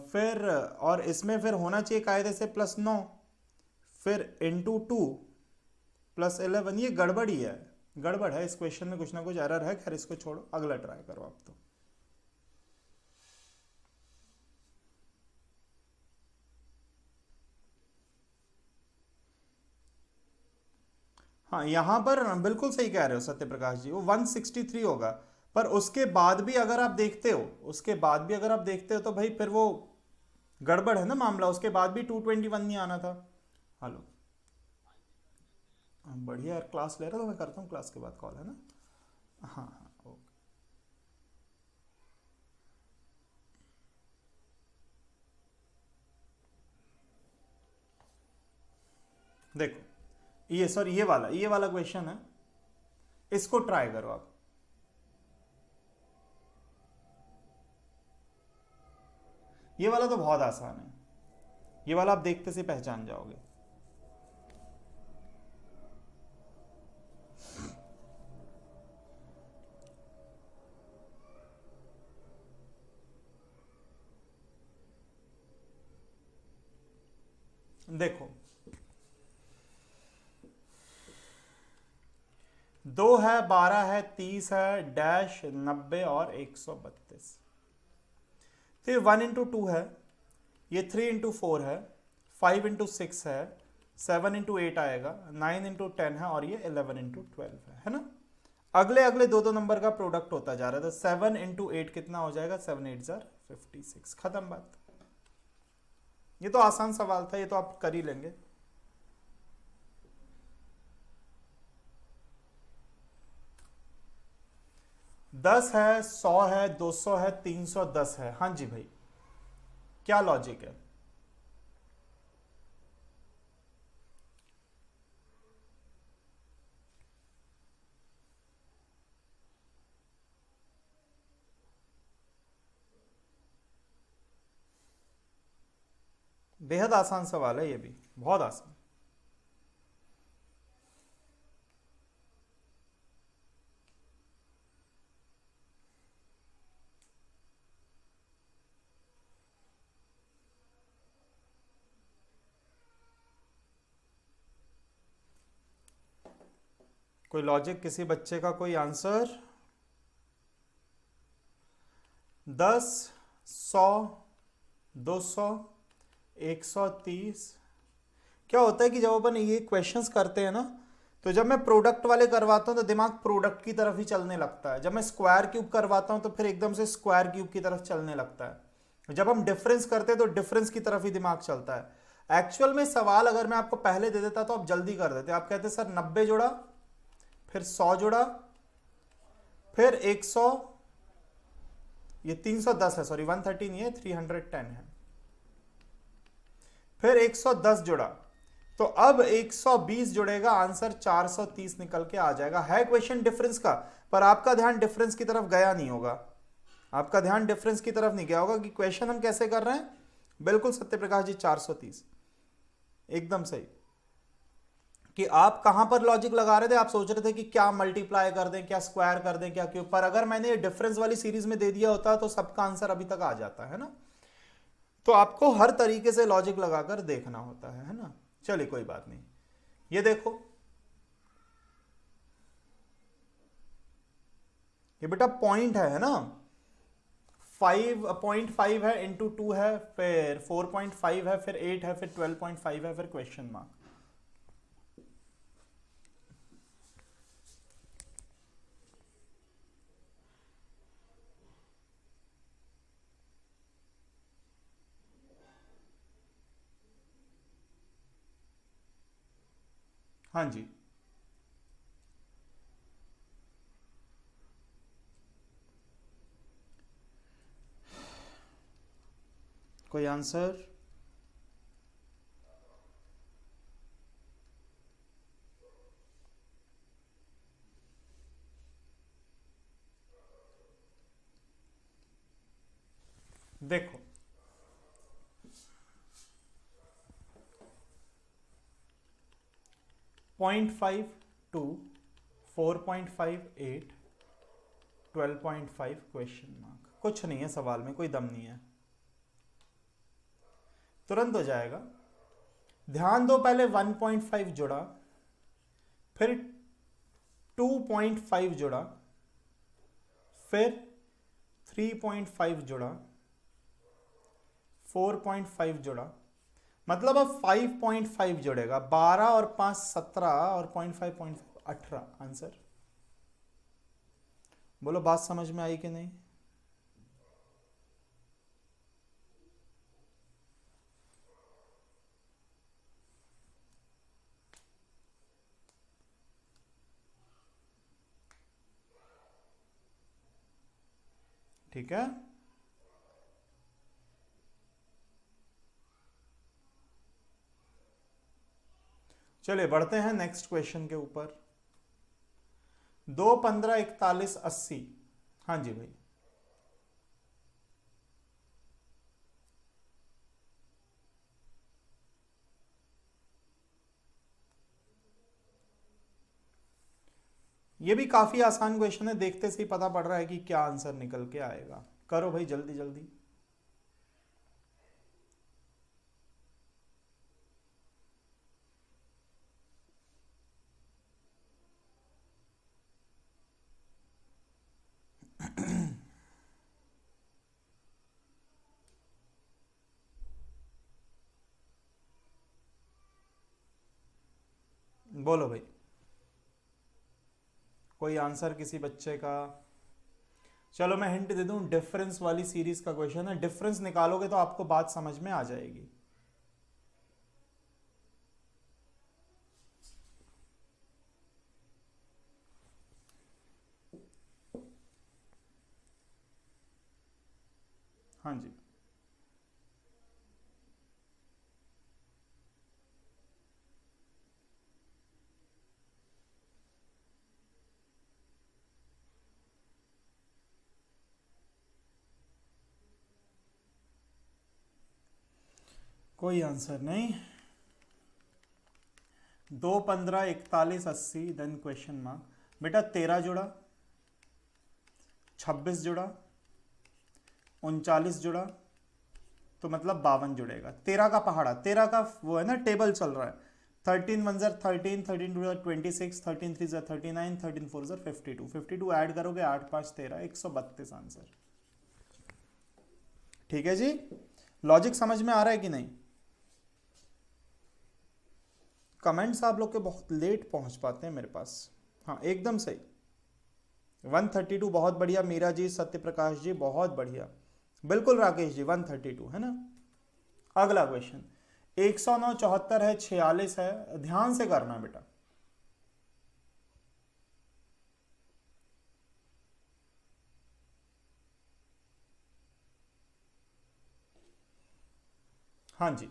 फिर और इसमें फिर होना चाहिए कायदे से +9, फिर इंटू 2 +11। ये गड़बड़ ही है, गड़बड़ है इस क्वेश्चन में, कुछ ना कुछ एरर है। खैर इसको छोड़ो, अगला ट्राई करो आप। तो हाँ, यहां पर बिल्कुल सही कह रहे हो सत्य प्रकाश जी, वो 163 होगा। पर उसके बाद भी अगर आप देखते हो, उसके बाद भी अगर आप देखते हो तो भाई फिर वो गड़बड़ है ना मामला। उसके बाद भी 221 नहीं आना था। हेलो, बढ़िया यार, क्लास ले रहा तो मैं करता हूँ क्लास के बाद कॉल, है ना? हाँ हाँ ओके। देखो ये सॉरी ये वाला क्वेश्चन है, इसको ट्राई करो आप। ये वाला तो बहुत आसान है, ये वाला आप देखते से पहचान जाओगे। देखो 2 है, 12 है, 30 है, डैश 90 और 132। तो ये 1 इंटू 2 है, ये 3 इंटू 4 है, 5 इंटू 6 है, 7 इंटू 8 आएगा, 9 इंटू 10 है, और ये 11 इंटू 12 है ना? अगले अगले दो दो नंबर का प्रोडक्ट होता जा रहा है। तो 7 इंटू 8 कितना हो जाएगा? 7 8 56। खत्म बात। ये तो आसान सवाल था, ये तो आप कर ही लेंगे। दस है, 100 है, 200 है, 310 है। हाँ जी भाई, क्या लॉजिक है? बेहद आसान सवाल है ये भी, बहुत आसान। कोई लॉजिक, किसी बच्चे का कोई आंसर? 10, 100, 200, 130। क्या होता है कि जब अपन ये क्वेश्चंस करते हैं ना, तो जब मैं प्रोडक्ट वाले करवाता हूँ तो दिमाग प्रोडक्ट की तरफ ही चलने लगता है। जब मैं स्क्वायर क्यूब करवाता हूँ तो फिर एकदम से स्क्वायर क्यूब की तरफ चलने लगता है। जब हम डिफरेंस करते हैं तो डिफरेंस की तरफ ही दिमाग चलता है। एक्चुअल में सवाल अगर मैं आपको पहले दे देता तो आप जल्दी कर देते। आप कहते सर 90 जोड़ा, फिर 100 जोड़ा, फिर 100, ये 310 है, सॉरी 130 नहीं है, 310 है, फिर 110 जुड़ा, तो अब 120 जुड़ेगा, आंसर 430 निकल के आ जाएगा। है क्वेश्चन डिफरेंस का, पर आपका ध्यान डिफरेंस की तरफ गया नहीं होगा। आपका ध्यान डिफरेंस की तरफ नहीं गया होगा कि क्वेश्चन हम कैसे कर रहे हैं। बिल्कुल सत्यप्रकाश जी, 430 एकदम सही। कि आप कहां पर लॉजिक लगा रहे थे, आप सोच रहे थे कि क्या मल्टीप्लाई कर दें, क्या स्क्वायर कर दें, क्या क्यूब। पर अगर मैंने ये डिफरेंस वाली सीरीज में दे दिया होता तो सबका आंसर अभी तक आ जाता है ना। तो आपको हर तरीके से लॉजिक लगाकर देखना होता है ना। चलिए कोई बात नहीं। ये देखो, ये बेटा पॉइंट है ना। 5.5 है, इंटू 2 है, फिर 4.5 है, फिर 8 है, फिर 12.5 है, फिर क्वेश्चन मार्क। हाँ जी, कोई आंसर? देखो, 0.52, 4.58, 12.5 क्वेश्चन मार्क। कुछ नहीं है सवाल में, कोई दम नहीं है, तुरंत हो जाएगा। ध्यान दो, पहले 1.5 जुड़ा, फिर 2.5 जुड़ा, फिर 3.5 जुड़ा, 4.5 जुड़ा, मतलब अब 5.5 जुड़ेगा। 12 और 5 17 और 0.5 18 आंसर। बोलो बात समझ में आई कि नहीं? ठीक है, चलिए बढ़ते हैं नेक्स्ट क्वेश्चन के ऊपर। 2, 15, 41, 80। हाँ जी भाई, ये भी काफी आसान क्वेश्चन है, देखते से ही पता पड़ रहा है कि क्या आंसर निकल के आएगा। करो भाई जल्दी जल्दी। बोलो भाई, कोई आंसर किसी बच्चे का? चलो मैं हिंट दे दूं, डिफरेंस वाली सीरीज का क्वेश्चन है। डिफरेंस निकालोगे तो आपको बात समझ में आ जाएगी। हाँ जी, कोई आंसर नहीं। 2, 15, 41, 80, देन क्वेश्चन मार्क। बेटा 13 जुड़ा, 26 जुड़ा, 39 जुड़ा, तो मतलब 52 जुड़ेगा। 13 का पहाड़ा, 13 का वो है ना टेबल चल रहा है। 13 1 ज़र 13, 13 2 ज़र 26, 13 3 ज़र 39, 13 4 ज़र 52, 52 ऐड करोगे 8 5 13, 132 आंसर। ठीक है जी, लॉजिक समझ में आ रहा है कि नहीं? कमेंट्स आप लोग के बहुत लेट पहुंच पाते हैं मेरे पास। हाँ एकदम सही। 132 बहुत बढ़िया मीरा जी, सत्य प्रकाश जी बहुत बढ़िया, बिल्कुल राकेश जी 132 है ना। अगला क्वेश्चन 109, 74 है, 46 है, ध्यान से करना बेटा। हाँ जी,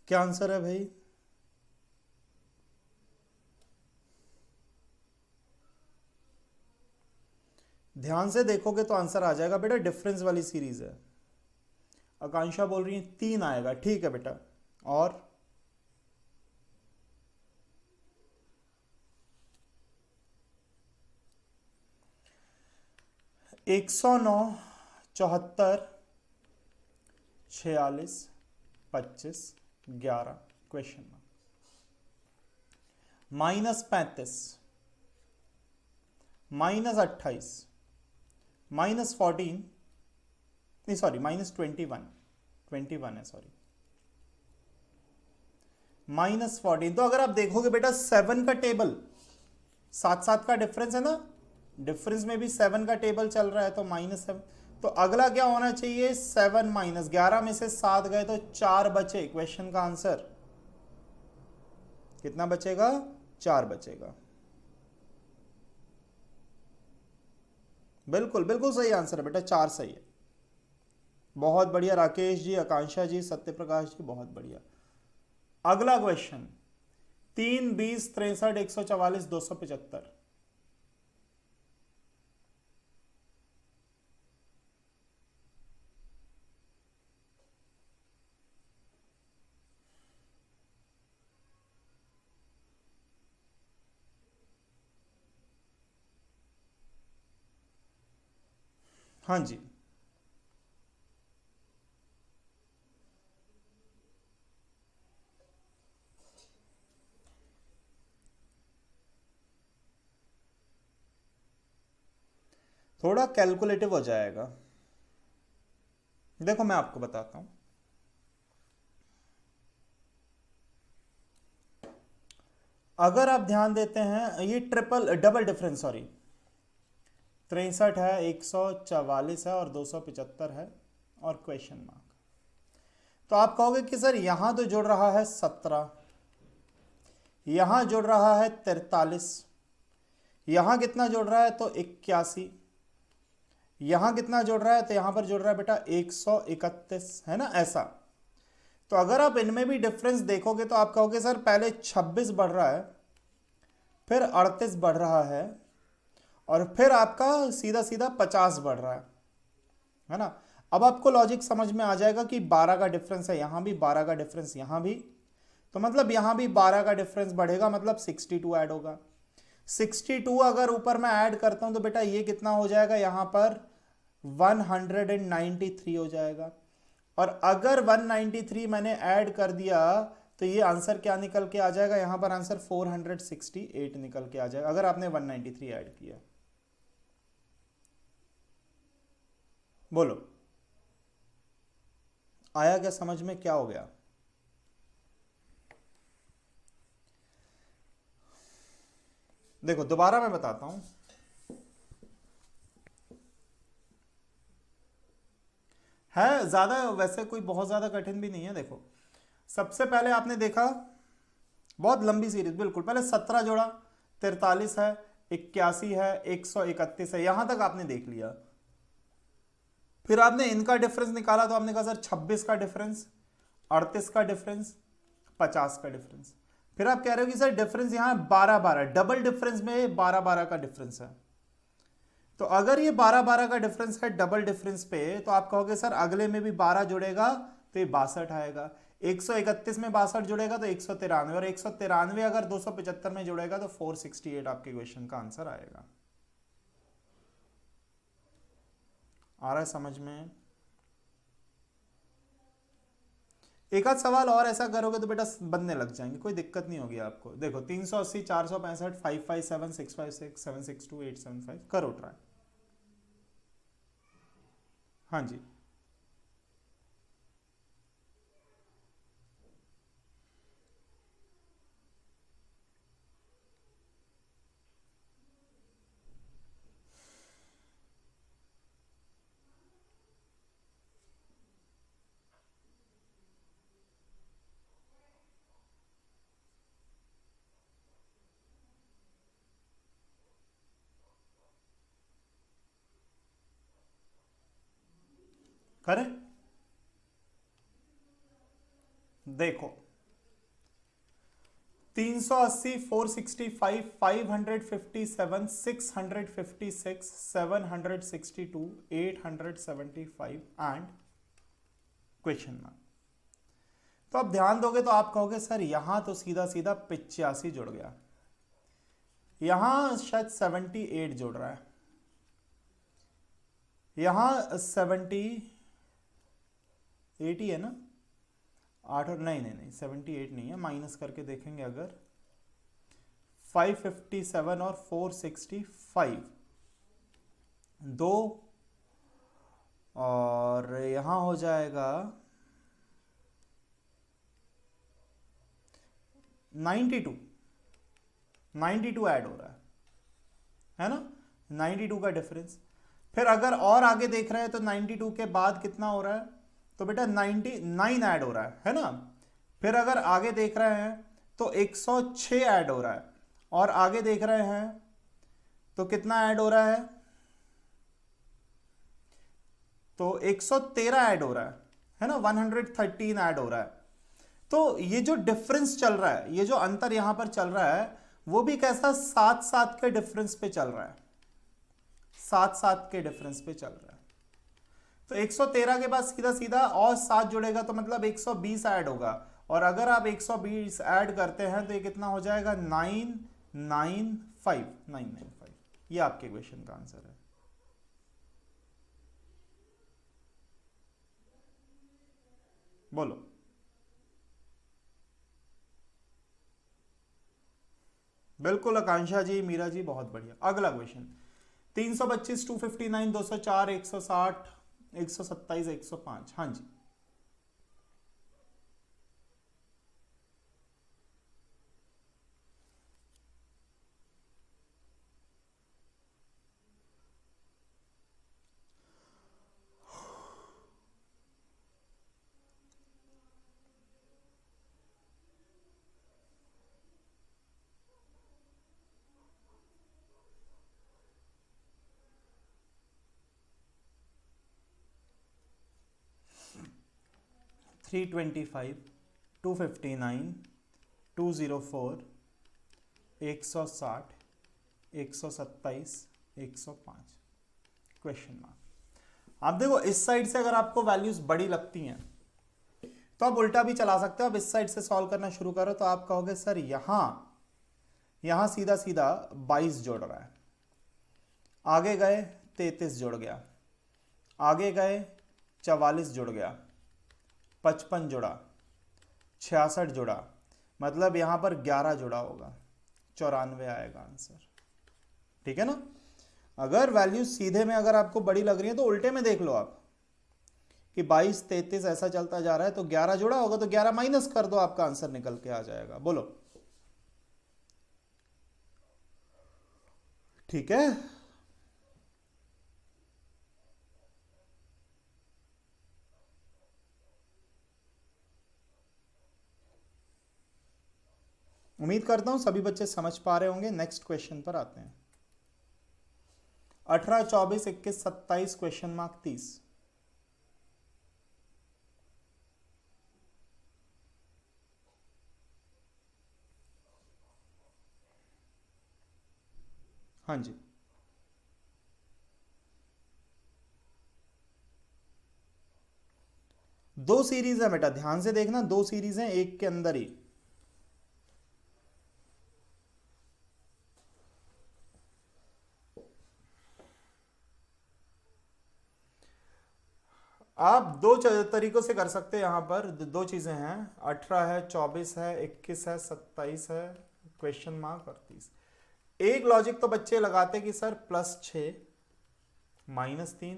क्या आंसर है भाई? ध्यान से देखोगे तो आंसर आ जाएगा बेटा, डिफरेंस वाली सीरीज है। आकांक्षा बोल रही है 3 आएगा, ठीक है बेटा। और 109, 74, 46, 25, 11, क्वेश्चन मार्क। -35, -28, -14, नहीं सॉरी -21, 21 है सॉरी, -14। तो अगर आप देखोगे बेटा 7 का टेबल, 7 का डिफरेंस है ना, डिफरेंस में भी 7 का टेबल चल रहा है, तो -7। तो अगला क्या होना चाहिए? 7 - 11 में से 7 गए तो 4 बचे। क्वेश्चन का आंसर कितना बचेगा? 4 बचेगा। बिल्कुल बिल्कुल सही आंसर है बेटा, 4 सही है। बहुत बढ़िया राकेश जी, आकांक्षा जी, सत्य प्रकाश जी बहुत बढ़िया। अगला क्वेश्चन 3, 20, 63, 144, 275। हाँ जी, थोड़ा कैलकुलेटिव हो जाएगा। देखो मैं आपको बताता हूं, अगर आप ध्यान देते हैं ये ट्रिपल डबल डिफरेंस, सॉरी 63 है, 144 है और 275 है और क्वेश्चन मार्क। तो आप कहोगे कि सर यहां तो जुड़ रहा है 17, यहां जुड़ रहा है 43, यहां कितना जुड़ रहा है तो 81, यहां कितना जुड़ रहा है तो यहां पर जुड़ रहा है बेटा 131, है ना ऐसा। तो अगर आप इनमें भी डिफरेंस देखोगे तो आप कहोगे सर पहले 26 बढ़ रहा है, फिर 38 बढ़ रहा है, और फिर आपका सीधा सीधा 50 बढ़ रहा है ना। अब आपको लॉजिक समझ में आ जाएगा कि 12 का डिफरेंस है यहां भी, 12 का डिफरेंस यहां भी, तो मतलब यहां भी 12 का डिफरेंस बढ़ेगा, मतलब 62 ऐड होगा। 62 अगर ऊपर मैं ऐड करता हूं तो बेटा ये कितना हो जाएगा, यहां पर 193 हो जाएगा। और अगर 193 मैंने ऐड कर दिया तो ये आंसर क्या निकल के आ जाएगा, यहां पर आंसर 468 निकल के आ जाएगा अगर आपने 193 ऐड किया। बोलो आया क्या समझ में, क्या हो गया? देखो दोबारा मैं बताता हूं, है ज्यादा, वैसे कोई बहुत ज्यादा कठिन भी नहीं है। देखो सबसे पहले आपने देखा, बहुत लंबी सीरीज, बिल्कुल पहले 17 जोड़ा, 43 है, 81 है, 131 है, यहां तक आपने देख लिया। फिर आपने इनका डिफरेंस निकाला तो आपने कहा सर 26 का डिफरेंस, 38 का डिफरेंस, 50 का डिफरेंस। फिर आप कह रहे हो कि सर डिफरेंस यहां 12-12, डबल डिफरेंस में 12-12 का डिफरेंस है। तो अगर ये 12-12 का डिफरेंस है डबल डिफरेंस पे, तो आप कहोगे सर अगले में भी 12 जुड़ेगा तो ये 62 आएगा, 131 में 62 जुड़ेगा तो 193, और 193 अगर 275 में जुड़ेगा तो 468 आपके क्वेश्चन का आंसर आएगा। आ रहा है समझ में? एक आध सवाल और ऐसा करोगे तो बेटा बनने लग जाएंगे, कोई दिक्कत नहीं होगी आपको। देखो 380, 465, 557, 656, 762, 875, करो ट्राई। हाँ जी, करें। देखो 380, 465, 557, 656, 762, 875 एंड क्वेश्चन मार्क। तो आप ध्यान दोगे तो आप कहोगे सर यहां तो सीधा सीधा 85 जुड़ गया, यहां शायद 78 जुड़ रहा है, यहां 80 है ना, 8 और नहीं नहीं नहीं 78 नहीं है, माइनस करके देखेंगे अगर 557 और 465 दो, और यहां हो जाएगा 92, 92 ऐड हो रहा है ना, 92 का डिफरेंस। फिर अगर और आगे देख रहे हैं तो 92 के बाद कितना हो रहा है, तो बेटा 99 ऐड हो रहा है ना। फिर अगर आगे देख रहे हैं तो 106 ऐड हो रहा है, और आगे देख रहे हैं तो कितना ऐड हो रहा है, तो 113 ऐड हो रहा है ना, 113 ऐड हो रहा है। तो ये जो डिफरेंस चल रहा है, ये जो अंतर यहां पर चल रहा है, वो भी कैसा 7-7 के डिफरेंस पे चल रहा है, 7-7 के डिफरेंस पे चल रहा है। तो 113 के बाद सीधा सीधा और 7 जुड़ेगा तो मतलब 120 ऐड होगा, और अगर आप 120 ऐड करते हैं तो ये कितना हो जाएगा, 995। ये आपके क्वेश्चन का आंसर है। बोलो। बिल्कुल आकांक्षा जी, मीरा जी, बहुत बढ़िया। अगला क्वेश्चन 325, 259, 204, 160, 127, 105। हाँ जी, थ्री 25, 259, 204, 160, 127, 105 क्वेश्चन मार्क। आप देखो इस साइड से अगर आपको वैल्यूज बड़ी लगती हैं तो आप उल्टा भी चला सकते हो। अब इस साइड से सॉल्व करना शुरू करो तो आप कहोगे सर यहां सीधा सीधा 22 जुड़ रहा है, आगे गए 33 जुड़ गया, आगे गए 44 जुड़ गया, 55 जुड़ा, 66 जुड़ा, मतलब यहां पर 11 जुड़ा होगा, 94 आएगा आंसर। ठीक है ना। अगर वैल्यू सीधे में अगर आपको बड़ी लग रही है तो उल्टे में देख लो आप, कि 22 33 ऐसा चलता जा रहा है, तो 11 जुड़ा होगा तो 11 माइनस कर दो, आपका आंसर निकल के आ जाएगा। बोलो ठीक है। उम्मीद करता हूं सभी बच्चे समझ पा रहे होंगे। नेक्स्ट क्वेश्चन पर आते हैं। 18 24 21 27 क्वेश्चन मार्क 30। हाँ जी, दो सीरीज है बेटा, ध्यान से देखना, दो सीरीज हैं एक के अंदर ही। आप दो तरीकों से कर सकते हैं। यहां पर दो चीजें हैं, 18 है, 24 है, 21 है, 27 है, क्वेश्चन मार्क 38। एक लॉजिक तो बच्चे लगाते कि सर +6 -3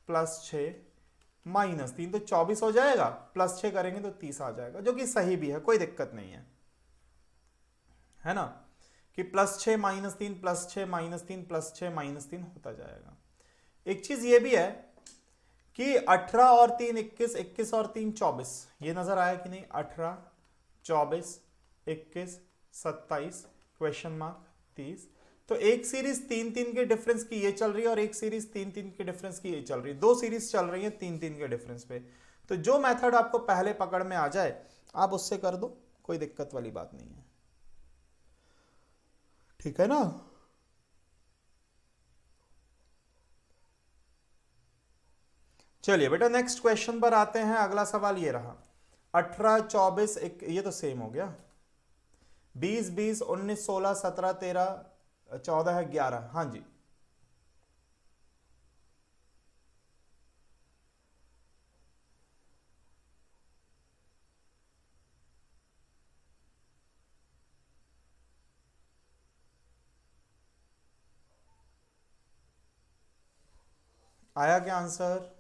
+6 -3 तो 24 हो जाएगा, +6 करेंगे तो 30 आ जाएगा, जो कि सही भी है, कोई दिक्कत नहीं है ना, कि +6 -3 +6 -3 +6 -3 होता जाएगा। एक चीज ये भी है कि 18 और 3 21, 21 और 3 24, ये नजर आया कि नहीं, 18 24 21 27 क्वेश्चन मार्क 30। तो एक सीरीज 3-3 के डिफरेंस की ये चल रही है और एक सीरीज 3-3 के डिफरेंस की ये चल रही है, दो सीरीज चल रही है 3-3 के डिफरेंस पे। तो जो मेथड आपको पहले पकड़ में आ जाए आप उससे कर दो, कोई दिक्कत वाली बात नहीं है, ठीक है ना। चलिए बेटा नेक्स्ट क्वेश्चन पर आते हैं। अगला सवाल ये रहा, 18 24 ये तो सेम हो गया, 20 20 19 16 17 13 14 है 11। हाँ जी, आया क्या आंसर?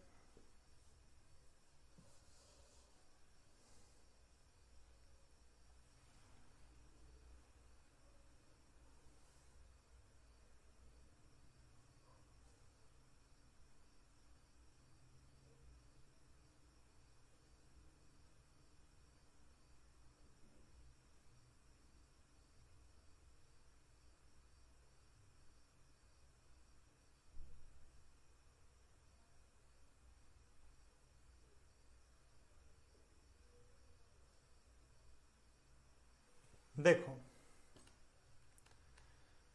देखो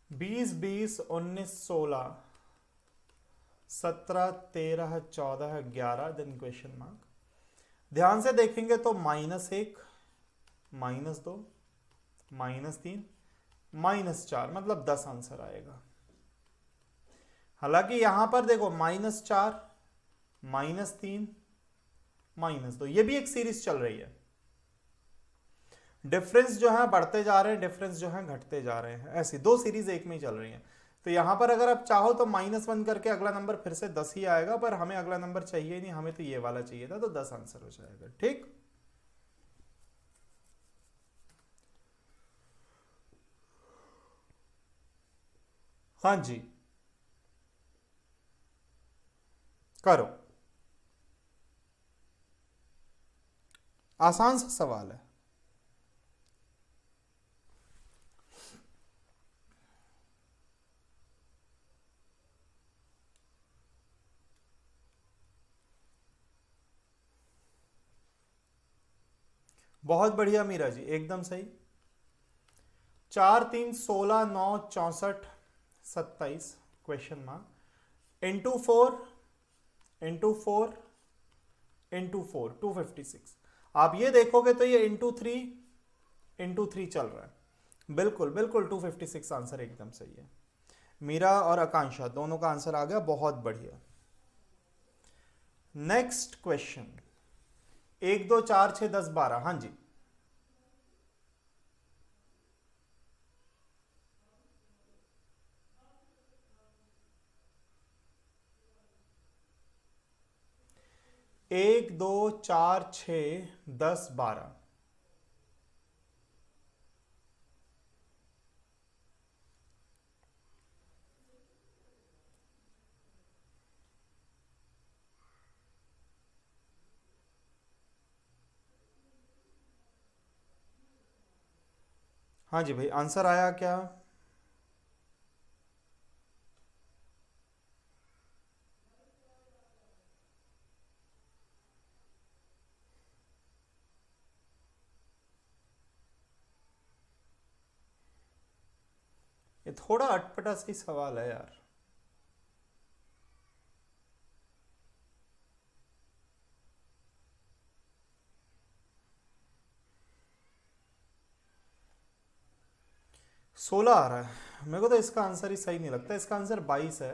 20 20 19 16 17 13 14 11 देन क्वेश्चन मार्क। ध्यान से देखेंगे तो -1 -2 -3 -4 मतलब 10 आंसर आएगा। हालांकि यहां पर देखो -4 -3 -2 ये भी एक सीरीज चल रही है, डिफरेंस जो है बढ़ते जा रहे हैं, डिफरेंस जो है घटते जा रहे हैं, ऐसी दो सीरीज एक में ही चल रही हैं। तो यहां पर अगर आप चाहो तो -1 करके अगला नंबर फिर से 10 ही आएगा, पर हमें अगला नंबर चाहिए नहीं, हमें तो ये वाला चाहिए था, तो 10 आंसर हो जाएगा। ठीक, हाँ जी करो, आसान सा सवाल है। बहुत बढ़िया मीरा जी, एकदम सही। 4 3 16 9 64 27 question mark into 4 into 4 into 4 256। आप ये देखोगे तो ये इंटू थ्री चल रहा है, बिल्कुल बिल्कुल 256 आंसर एकदम सही है। मीरा और आकांक्षा दोनों का आंसर आ गया, बहुत बढ़िया। Next question, 1 2 4 6 10 12। हाँ जी, 1 2 4 6 10 12। हाँ जी भाई, आंसर आया क्या? ये थोड़ा अटपटा सी सवाल है यार। सोलह आ रहा है मेरे को, तो इसका आंसर ही सही नहीं लगता। इसका आंसर 22 है।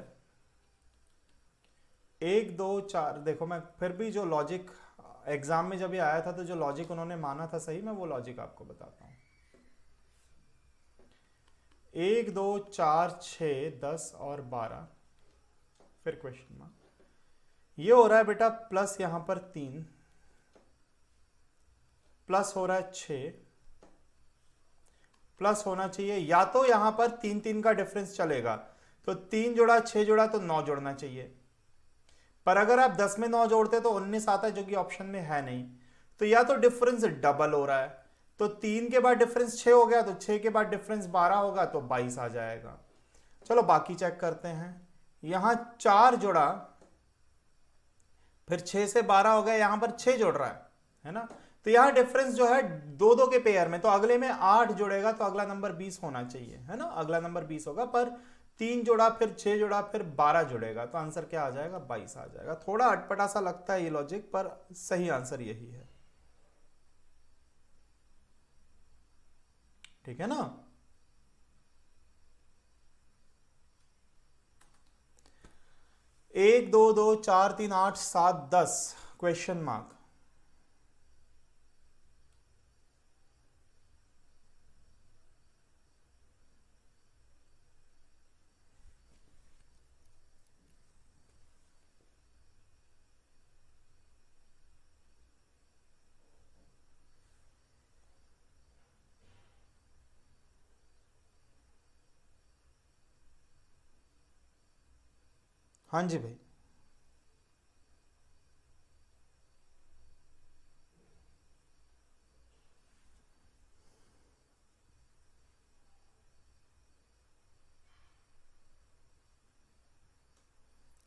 1 2 4, देखो मैं फिर भी जो लॉजिक एग्जाम में जब ये आया था तो जो लॉजिक उन्होंने माना था सही, मैं वो लॉजिक आपको बताता हूँ। 1 2 4 6 10 और 12, फिर क्वेश्चन मार्क। ये हो रहा है बेटा प्लस, यहां पर 3 प्लस हो रहा है 6 प्लस होना चाहिए, या तो यहां पर 3 3 का डिफरेंस चलेगा, तो 3 जोड़ा 6 जोड़ा तो 9 जोड़ना चाहिए। पर अगर आप 10 में 9 जोड़ते तो 19 आता है, जो कि ऑप्शन में है नहीं। तो या तो डिफरेंस डबल हो रहा है, तो 3 के बाद डिफरेंस 6 हो गया, तो 6 के बाद डिफरेंस 12 होगा, तो 22 आ जाएगा। चलो बाकी चेक करते हैं। यहां 4 जोड़ा, फिर 6 से 12 हो गया, यहां पर 6 जोड़ रहा है ना। तो यहां डिफरेंस जो है दो दो के पेयर में, तो अगले में 8 जोड़ेगा, तो अगला नंबर 20 होना चाहिए, है ना। अगला नंबर 20 होगा, पर 3 जोड़ा, फिर 6 जोड़ा, फिर 12 जोड़ेगा, तो आंसर क्या आ जाएगा? 22 आ जाएगा। थोड़ा अटपटा सा लगता है ये लॉजिक, पर सही आंसर यही है। ठीक है ना। 1 2 2 4 3 8 7 10 क्वेश्चन मार्क। हाँ जी भाई।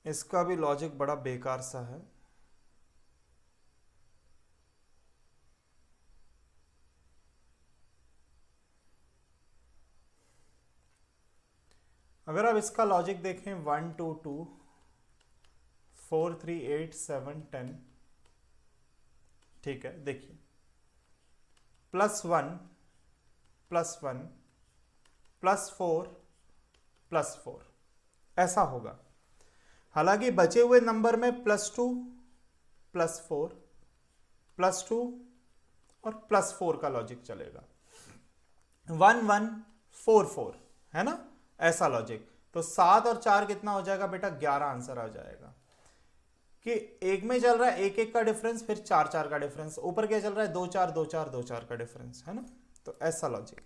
इसका भी लॉजिक बड़ा बेकार सा है। अगर आप इसका लॉजिक देखें, 1 2 2 4 3 8 7 10, ठीक है। देखिए, +1 +1 +4 +4 ऐसा होगा। हालांकि बचे हुए नंबर में +2 +4 +2 और +4 का लॉजिक चलेगा। 1 1 4 4, है ना, ऐसा लॉजिक। तो 7 और 4 कितना हो जाएगा बेटा? 11 आंसर आ जाएगा। कि एक में चल रहा है 1 1 का डिफरेंस, फिर 4 4 का डिफरेंस, ऊपर क्या चल रहा है? 2 4 2 4 2 4 का डिफरेंस, है ना। तो ऐसा लॉजिक।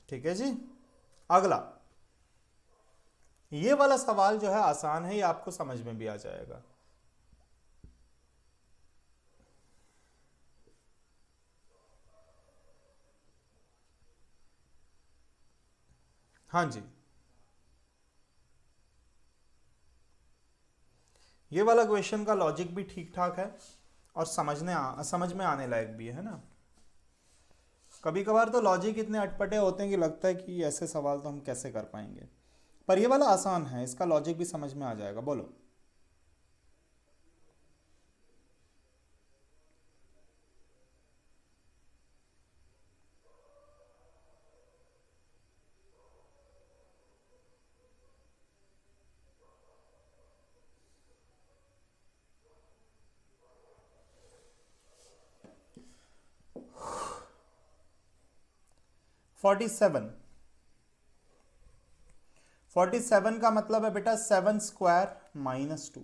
ठीक है जी। अगला, ये वाला सवाल जो है आसान है, ये आपको समझ में भी आ जाएगा। हाँ जी, ये वाला क्वेश्चन का लॉजिक भी ठीक ठाक है और समझ में आने लायक भी है ना। कभी कभार तो लॉजिक इतने अटपटे होते हैं कि लगता है कि ऐसे सवाल तो हम कैसे कर पाएंगे, पर ये वाला आसान है, इसका लॉजिक भी समझ में आ जाएगा। बोलो। 47 का मतलब है बेटा 7 square minus 2।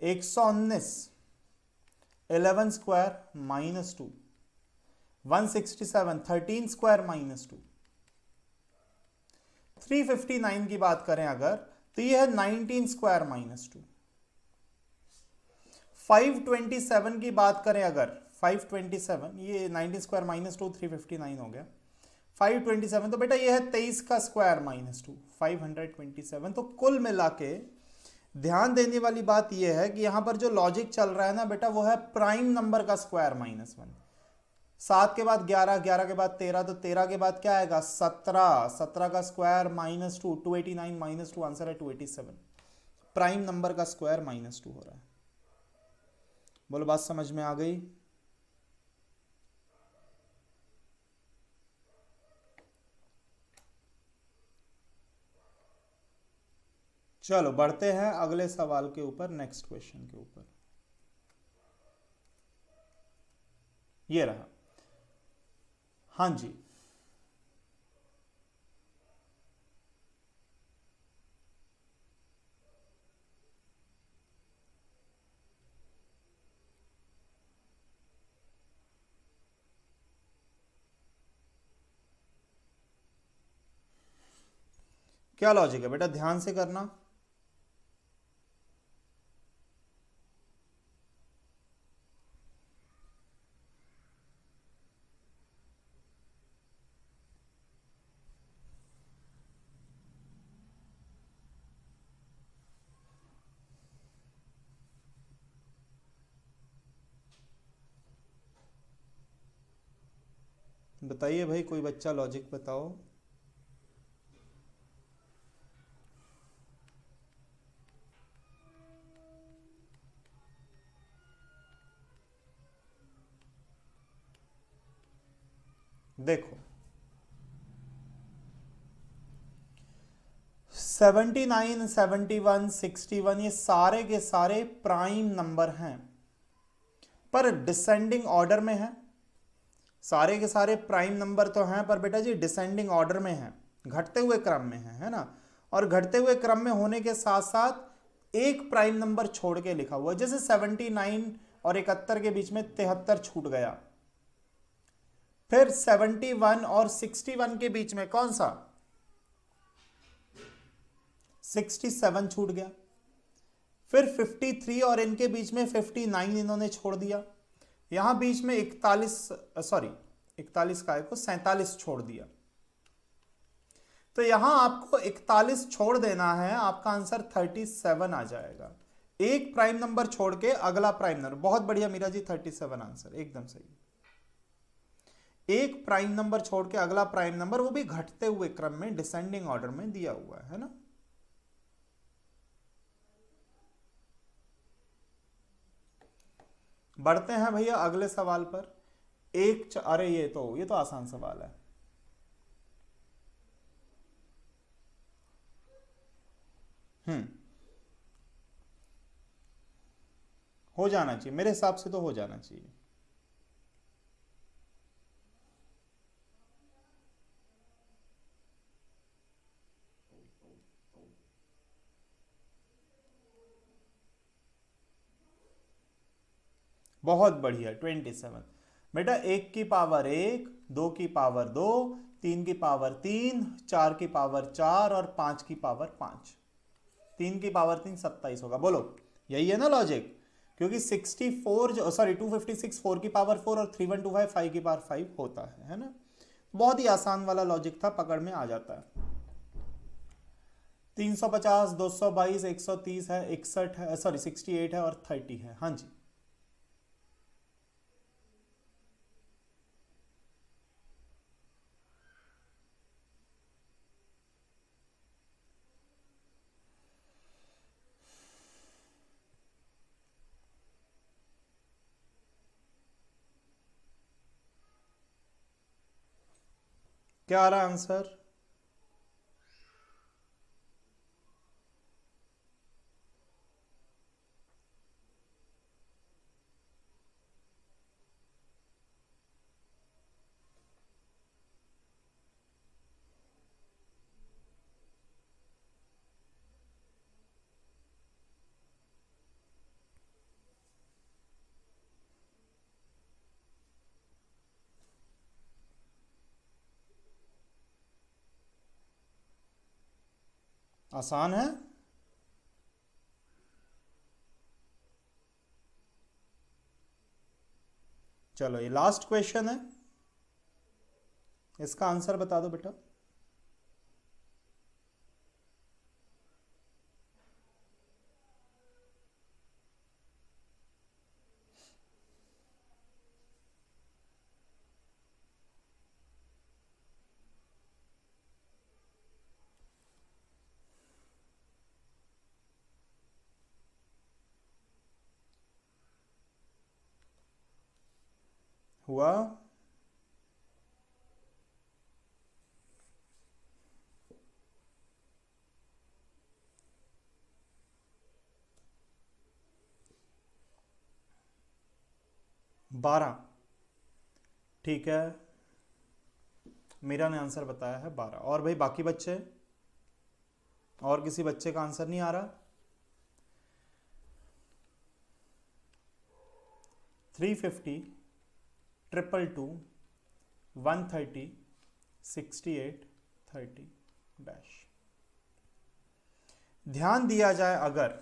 119 11 square minus 2। 167 13 square minus 2। 359 की बात करें अगर तो यह है 19 स्क्वायर माइनस 2। 527 की बात करें अगर 527, ये 19 स्क्वायर माइनस 2 359 हो गया। 527 तो बेटा ये है 23 का स्क्वायर माइनस 2 527। तो कुल मिला के ध्यान देने वाली बात यह है कि यहां पर जो लॉजिक चल रहा है ना बेटा वो है प्राइम नंबर का स्क्वायर माइनस 1। 7 के बाद 11, 11 के बाद 13, तो 13 के बाद क्या आएगा 17, 17 का स्क्वायर माइनस 2 289 माइनस 2, आंसर है 287। प्राइम नंबर का स्क्वायर माइनस 2 हो रहा है। बोलो बात समझ में आ गई? चलो बढ़ते हैं अगले सवाल के ऊपर, नेक्स्ट क्वेश्चन के ऊपर। ये रहा। हाँ जी, क्या लॉजिक है बेटा, ध्यान से करना। बताइए भाई, कोई बच्चा लॉजिक बताओ। देखो 79 71 61 ये सारे के सारे प्राइम नंबर हैं, पर डिसेंडिंग ऑर्डर में है। सारे के सारे प्राइम नंबर तो हैं पर बेटा जी डिसेंडिंग ऑर्डर में है, घटते हुए क्रम में है ना। और घटते हुए क्रम में होने के साथ साथ एक प्राइम नंबर छोड़ के लिखा हुआ है, जैसे 79 और 71 के बीच में 73 छूट गया। फिर 71 और 61 के बीच में कौन सा 67 छूट गया। फिर 53 और इनके बीच में 59 इन्होंने छोड़ दिया। यहां बीच में 41 का को 47 छोड़ दिया। तो यहां आपको 41 छोड़ देना है, आपका आंसर 37 आ जाएगा। एक प्राइम नंबर छोड़ के अगला प्राइम नंबर, बहुत बढ़िया मीरा जी, 37 आंसर एकदम सही। एक प्राइम नंबर छोड़ के अगला प्राइम नंबर, वो भी घटते हुए क्रम में डिसेंडिंग ऑर्डर में दिया हुआ है ना। बढ़ते हैं भैया अगले सवाल पर। अरे ये तो आसान सवाल है। हो जाना चाहिए, मेरे हिसाब से तो हो जाना चाहिए। बहुत बढ़िया, 27। बेटा 1 की पावर 1, 2 की पावर 2, 3 की पावर 3, 4 की पावर 4 और 5 की पावर 5। 3 की पावर 3 27 होगा। बोलो यही है ना लॉजिक, क्योंकि 256 4 की पावर 4 और 3125 5 की पावर 5 होता है ना। बहुत ही आसान वाला लॉजिक था, पकड़ में आ जाता है। 350 222 130 है, 61 है, 68 है और 30 है। हाँ जी, क्या आ रहा है आंसर? आसान है। चलो ये लास्ट क्वेश्चन है, इसका आंसर बता दो बेटा। हुआ? बारह। ठीक है, मीरा ने आंसर बताया है 12। और भाई बाकी बच्चे, और किसी बच्चे का आंसर नहीं आ रहा? 350, 222, 130, 68, 30 डैश। ध्यान दिया जाए अगर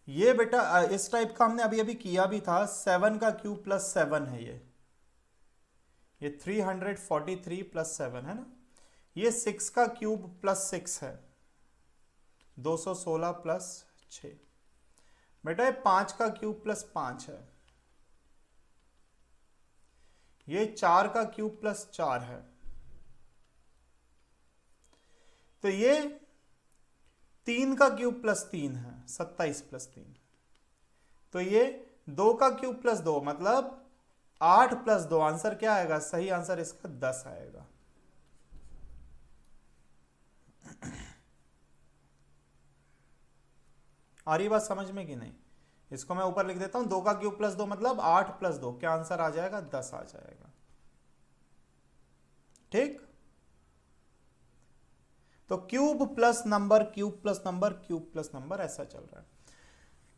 ये बेटा इस टाइप का हमने अभी अभी किया भी था, 7 का क्यूब प्लस 7 है ये 343 प्लस 7 है ना। ये 6 का क्यूब प्लस 6 है 216 प्लस 6। बेटा ये 5 का क्यूब प्लस 5 है, ये 4 का क्यूब प्लस 4 है, तो ये 3 का क्यूब प्लस 3 है 27 प्लस 3, तो ये 2 का क्यूब प्लस 2 मतलब 8 प्लस 2। आंसर क्या आएगा? सही आंसर इसका 10 आएगा। आ रही बात समझ में कि नहीं? इसको मैं ऊपर लिख देता हूं, 2 का क्यूब प्लस 2 मतलब 8 प्लस 2, क्या आंसर आ जाएगा? 10 आ जाएगा। ठीक, तो cube plus number, cube plus number, cube plus number, ऐसा चल रहा है।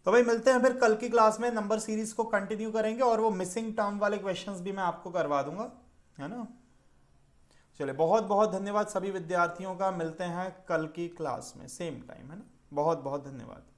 तो भाई मिलते हैं फिर कल की क्लास में, नंबर सीरीज को कंटिन्यू करेंगे और वो मिसिंग टर्म वाले क्वेश्चंस भी मैं आपको करवा दूंगा, है ना। चलिए, बहुत बहुत धन्यवाद सभी विद्यार्थियों का। मिलते हैं कल की क्लास में सेम टाइम, है ना। बहुत बहुत धन्यवाद।